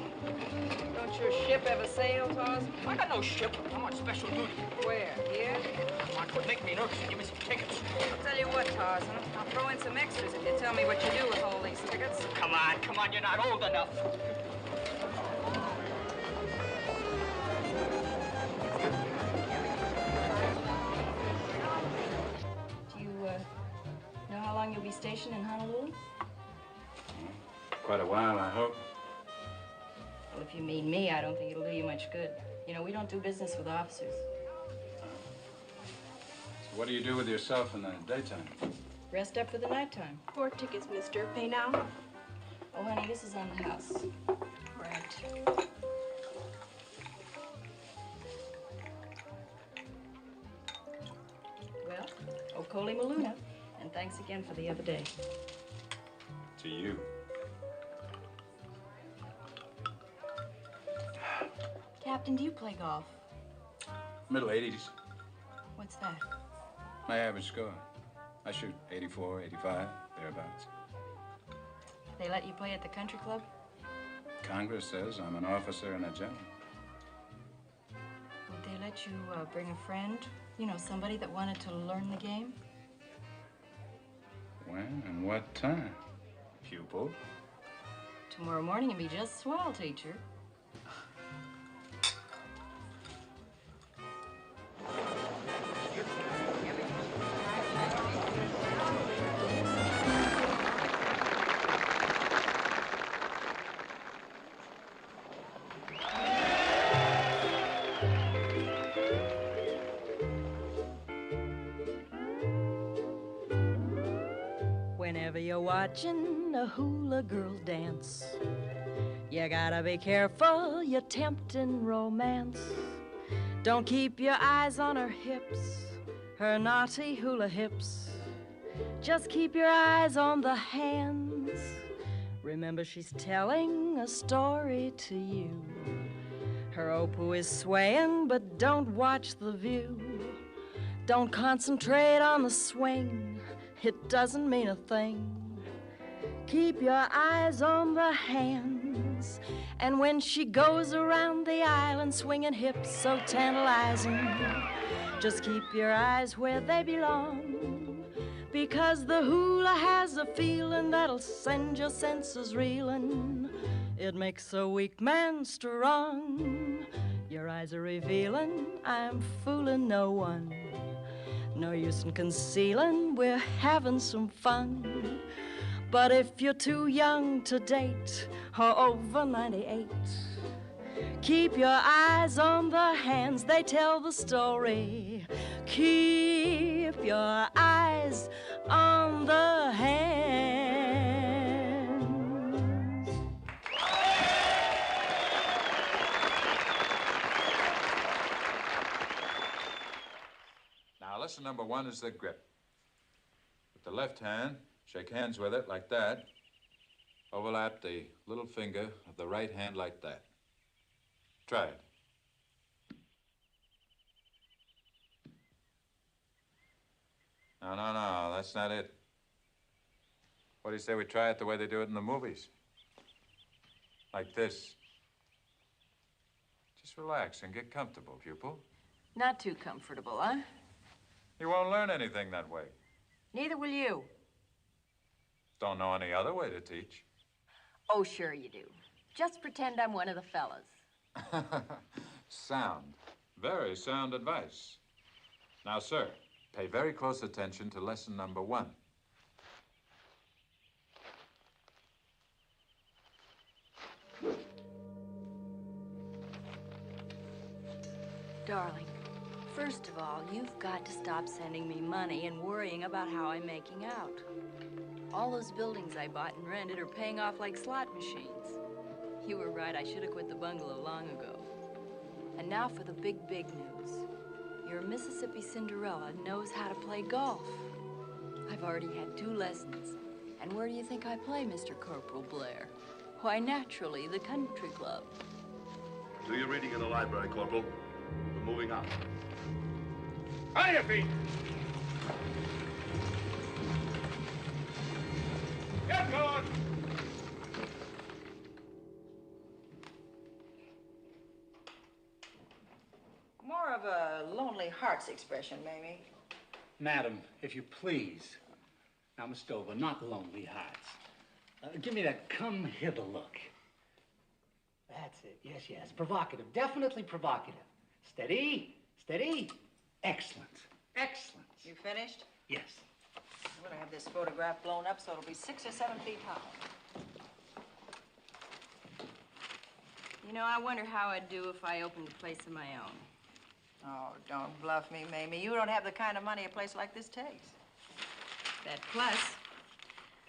Don't your ship ever sail, Tarzan? I got no ship. I'm on special duty. Where? Here? Come on, quit making me nervous and give me some tickets. I'll tell you what, Tarzan. I'll throw in some extras if you tell me what you do with all these tickets. Come on, you're not old enough. Do you, know how long you'll be stationed in Honolulu? Quite a while, I hope. Well, if you mean me, I don't think it'll do you much good. You know, we don't do business with officers. So what do you do with yourself in the daytime? Rest up for the nighttime. 4 tickets, mister. Pay now. Oh, honey, this is on the house. Right. Well, Okoli Maluna, and thanks again for the other day. To you. Captain, do you play golf? Middle 80s. What's that? My average score. I shoot 84, 85, thereabouts. They let you play at the country club? Congress says I'm an officer and a general. Would they let you bring a friend? You know, somebody that wanted to learn the game? When and what time? Pupil? Tomorrow morning you'll be just swell, teacher. Whenever you're watching a hula girl dance, you gotta be careful, you're tempting romance. Don't keep your eyes on her hips, her naughty hula hips. Just keep your eyes on the hands. Remember, she's telling a story to you. Her opu is swaying, but don't watch the view. Don't concentrate on the swing, it doesn't mean a thing. Keep your eyes on the hands. And when she goes around the island swinging hips so tantalizing, just keep your eyes where they belong. Because the hula has a feeling that'll send your senses reeling. It makes a weak man strong. Your eyes are revealing, I'm fooling no one. No use in concealing, we're having some fun. But if you're too young to date or over 98, keep your eyes on the hands, they tell the story. Keep your eyes on the hands. Now, lesson number 1 is the grip. With the left hand, shake hands with it like that. Overlap the little finger of the right hand like that. Try it. No, that's not it. What do you say we try it the way they do it in the movies? Like this. Just relax and get comfortable, pupil. Not too comfortable, huh? You won't learn anything that way. Neither will you. Don't know any other way to teach. Oh, sure you do. Just pretend I'm one of the fellas. Sound. Very sound advice. Now, sir, pay very close attention to lesson number 1. Darling, first of all, you've got to stop sending me money and worrying about how I'm making out. All those buildings I bought and rented are paying off like slot machines. You were right, I should have quit the bungalow long ago. And now for the big news. Your Mississippi Cinderella knows how to play golf. I've already had 2 lessons. And where do you think I play, Mr. Corporal Blair? Why, naturally, the country club. Do your reading in the library, Corporal. We're moving on. On your feet! Get going! of a lonely heart's expression, Mamie. Madam, if you please. Now, Miss Stover, not lonely hearts. Give me that come hither look. That's it. Yes, yes. Provocative. Definitely provocative. Steady. Steady. Excellent. Excellent. You finished? Yes. I'm gonna have this photograph blown up so it'll be 6 or 7 feet high. You know, I wonder how I'd do if I opened a place of my own. Oh, don't bluff me, Mamie. You don't have the kind of money a place like this takes. That plus,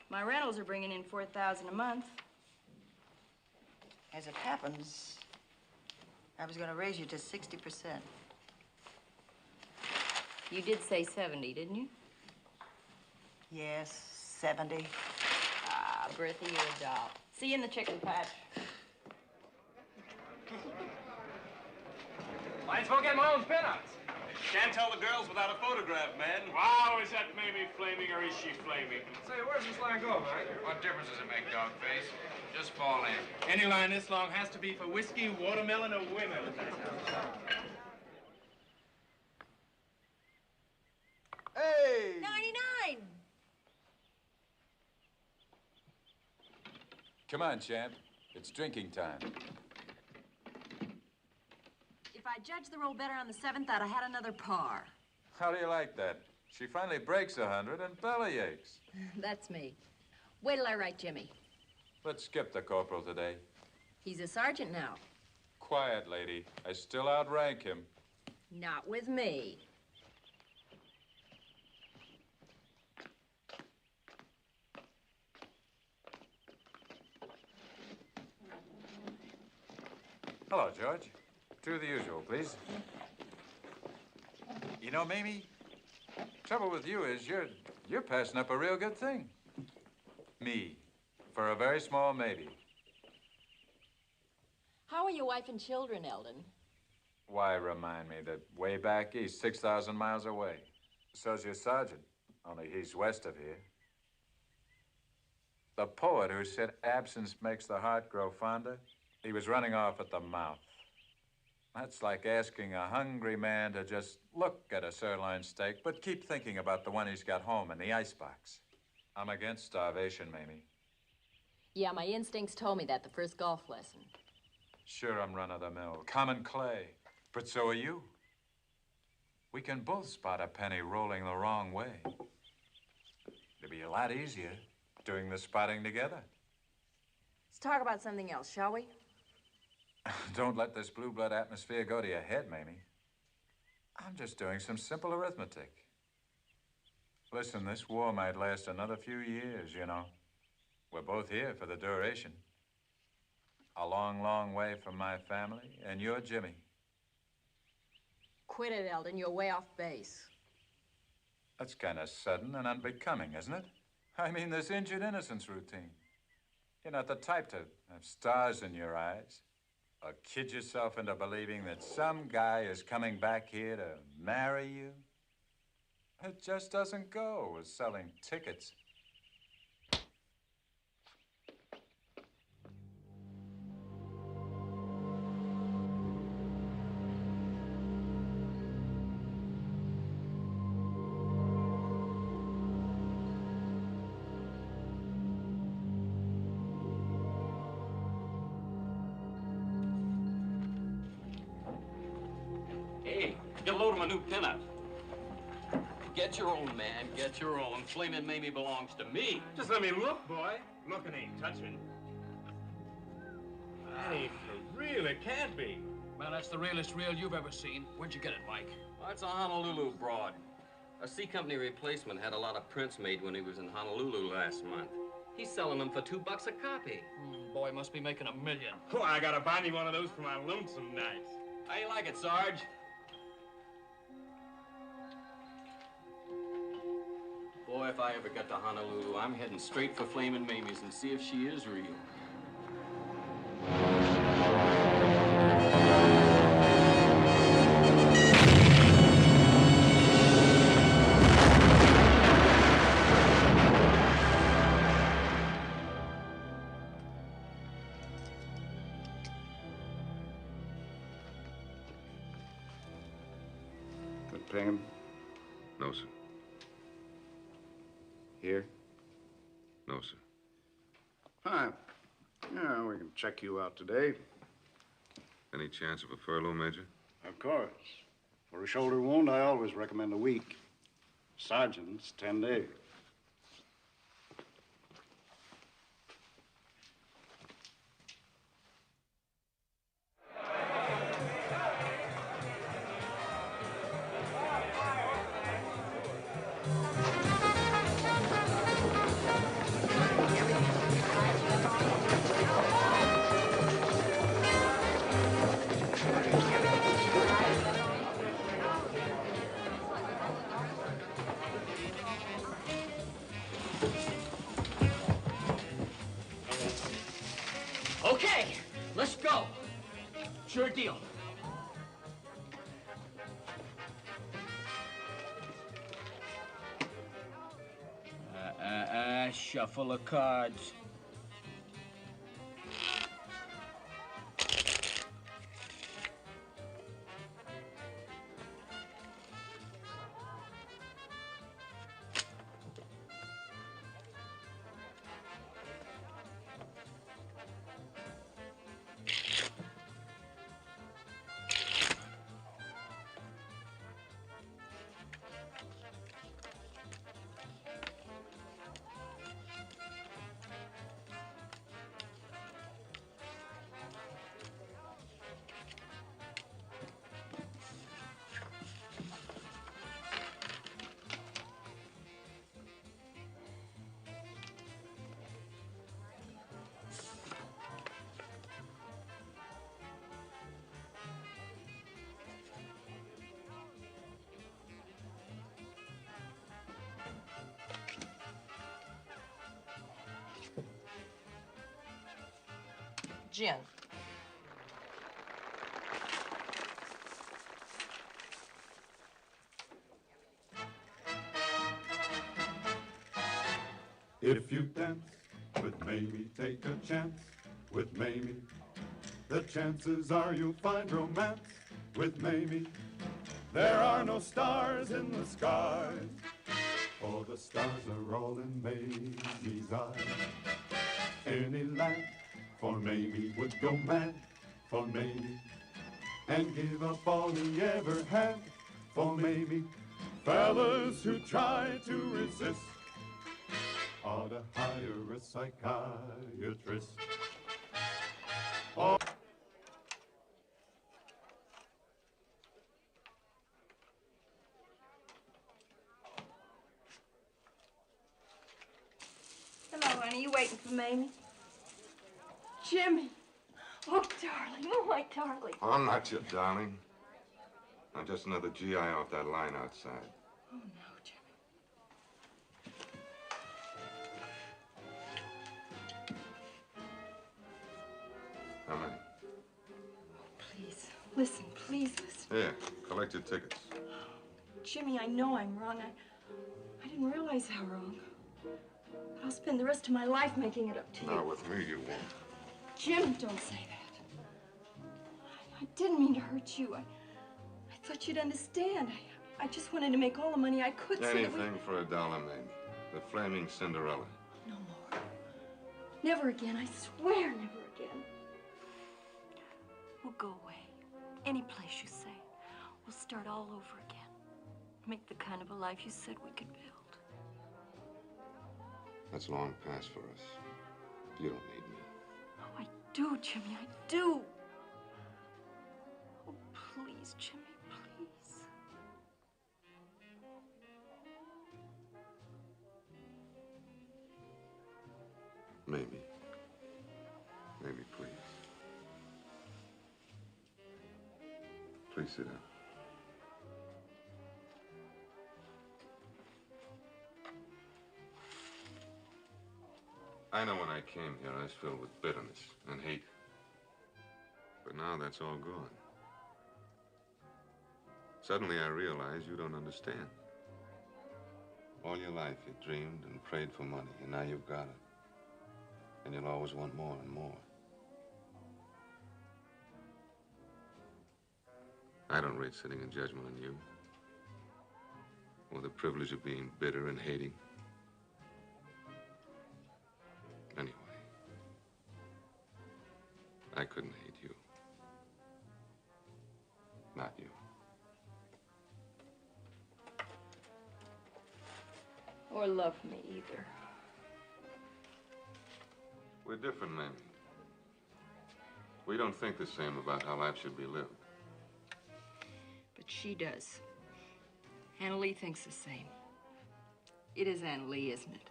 my rentals are bringing in $4,000 a month. As it happens, I was gonna raise you to 60%. You did say 70, didn't you? Yes, 70. Ah, Bertha, you're a doll. See you in the chicken patch. Might as well get my own pinouts. Can't tell the girls without a photograph, man. Wow, is that Mamie flaming or is she flaming? Say, where's this line go, Mike? What difference does it make, Dogface? Just fall in. Any line this long has to be for whiskey, watermelon, or women. Hey! 99! Come on, champ. It's drinking time. If I judged the roll better on the 7th, I'd have had another par. How do you like that? She finally breaks 100 and belly aches. That's me. Wait till I write Jimmy. Let's skip the corporal today. He's a sergeant now. Quiet, lady. I still outrank him. Not with me. Hello, George. To the usual, please. You know, Mamie, trouble with you is you're passing up a real good thing. Me, for a very small maybe. How are your wife and children, Eldon? Why remind me that way back east, 6,000 miles away. So's your sergeant, only he's west of here. The poet who said absence makes the heart grow fonder, he was running off at the mouth. That's like asking a hungry man to just look at a sirloin steak, but keep thinking about the one he's got home in the icebox. I'm against starvation, Mamie. Yeah, my instincts told me that the first golf lesson. Sure, I'm run-of-the-mill, common clay, but so are you. We can both spot a penny rolling the wrong way. It'd be a lot easier doing the spotting together. Let's talk about something else, shall we? Don't let this blue blood atmosphere go to your head, Mamie. I'm just doing some simple arithmetic. Listen, this war might last another few years, you know. We're both here for the duration. A long, long way from my family, and you're Jimmy. Quit it, Eldon. You're way off base. That's kind of sudden and unbecoming, isn't it? I mean, this injured innocence routine. You're not the type to have stars in your eyes. Or kid yourself into believing that some guy is coming back here to marry you? It just doesn't go with selling tickets. Hey, get a load of my new pinup. Get your own, man. Get your own. Flamin' Mamie belongs to me. Just let me look, boy. Looking ain't touching. That ain't for real. It can't be. Man, that's the realest reel you've ever seen. Where'd you get it, Mike? Oh, it's a Honolulu broad. A C Company replacement had a lot of prints made when he was in Honolulu last month. He's selling them for $2 a copy. Boy, must be making $1 million. Oh, I gotta buy me one of those for my lonesome nights. How you like it, Sarge? Boy, if I ever get to Honolulu, I'm heading straight for Flamin' Mamie's and see if she is real. pen? No, sir. Here? No, sir. Fine. Yeah, we can check you out today. Any chance of a furlough, Major? Of course. For a shoulder wound, I always recommend a week. Sergeant's 10 days. Okay, let's go. Sure deal. Shuffle of cards. Gin. If you dance with Mamie, take a chance with Mamie. The chances are you'll find romance with Mamie. There are no stars in the skies, for the stars are all in Mamie's eyes. Any lad for Mamie would go mad for Mamie and give up all he ever had for Mamie. Fellas who try to resist ought to hire a psychiatrist. Oh. Hello, honey. You waiting for Mamie? Jimmy. Oh, darling. Oh, my darling. I'm not your darling. I'm just another GI off that line outside. Oh, no, Jimmy. How many? Please, listen. Please listen. Here, collect your tickets. Jimmy, I know I'm wrong. I didn't realize how wrong. But I'll spend the rest of my life making it up to you. Not with me, you won't. Jim, don't say that. I didn't mean to hurt you. I thought you'd understand. I just wanted to make all the money I could. Anything for $1, Mamie. The Flaming Cinderella. No more. Never again. I swear, never again. We'll go away. Any place you say. We'll start all over again. Make the kind of a life you said we could build. That's long past for us. You don't need me. Oh, I do, Jimmy. I do. Oh, please, Jimmy, please. Maybe. Maybe, please. Please sit down. I know when I came here, I was filled with bitterness and hate. But now that's all gone. Suddenly I realize you don't understand. All your life you dreamed and prayed for money, and now you've got it. And you'll always want more and more. I don't rate sitting in judgment on you. Or the privilege of being bitter and hating. Anyway, I couldn't hate you. Not you. Or love me either. We're different, Mamie. We don't think the same about how life should be lived. But she does. Anna Lee thinks the same. It is Anna Lee, isn't it?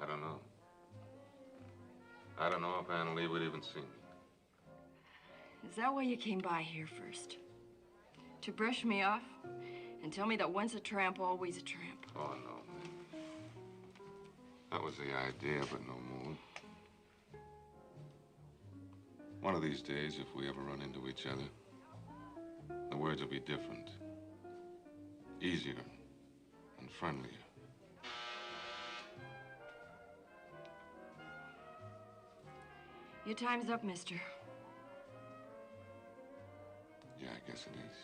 I don't know. I don't know if Anna Lee would even see me. Is that why you came by here first? To brush me off and tell me that once a tramp, always a tramp? Oh, no, Mamie. That was the idea, but no more. One of these days, if we ever run into each other, the words will be different. Easier and friendlier. Your time's up, mister. Yeah, I guess it is.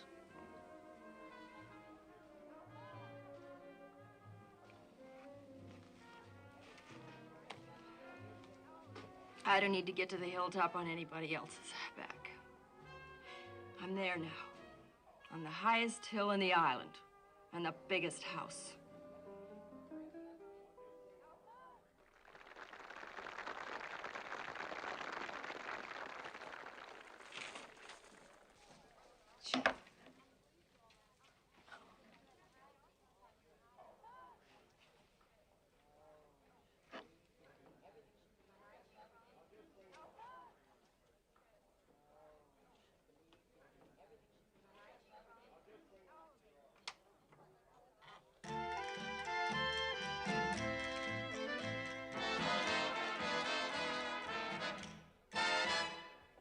I don't need to get to the hilltop on anybody else's back. I'm there now, on the highest hill in the island, and the biggest house.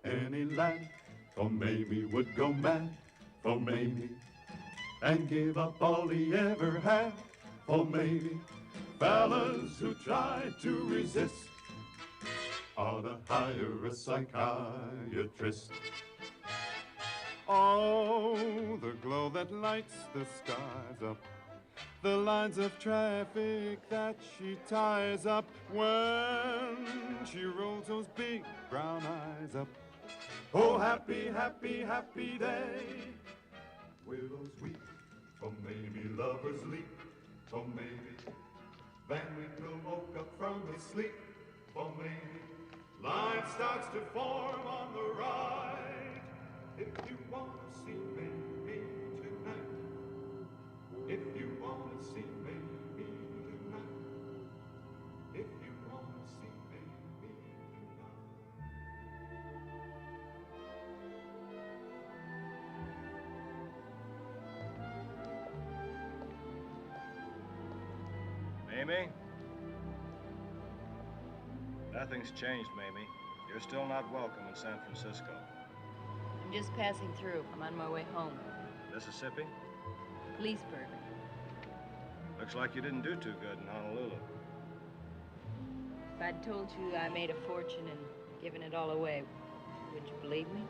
Any lad for Mamie would go mad for Mamie and give up all he ever had for Mamie. Fellas who try to resist ought to hire a psychiatrist. Oh, the glow that lights the skies up, the lines of traffic that she ties up when she rolls those big brown eyes up. Oh, happy, happy, happy day. Willows weep for Mamie, lovers leap for Mamie. Van Winkle woke up from his sleep for Mamie. Line starts to form on the right. If you want to see Mamie tonight, if you want to see Mamie tonight, if you want to see Mamie tonight. Mamie? Nothing's changed, Mamie. You're still not welcome in San Francisco. I'm just passing through. I'm on my way home. Mississippi? Leesburg. Looks like you didn't do too good in Honolulu. If I'd told you I made a fortune and given it all away, would you believe me?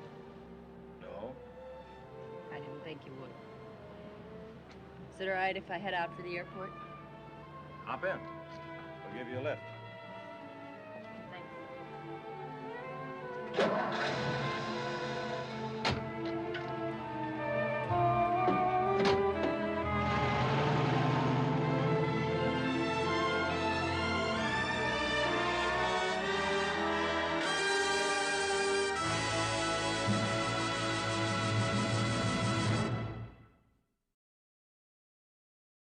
No. I didn't think you would. Is it all right if I head out for the airport? Hop in. We'll give you a lift. Thanks.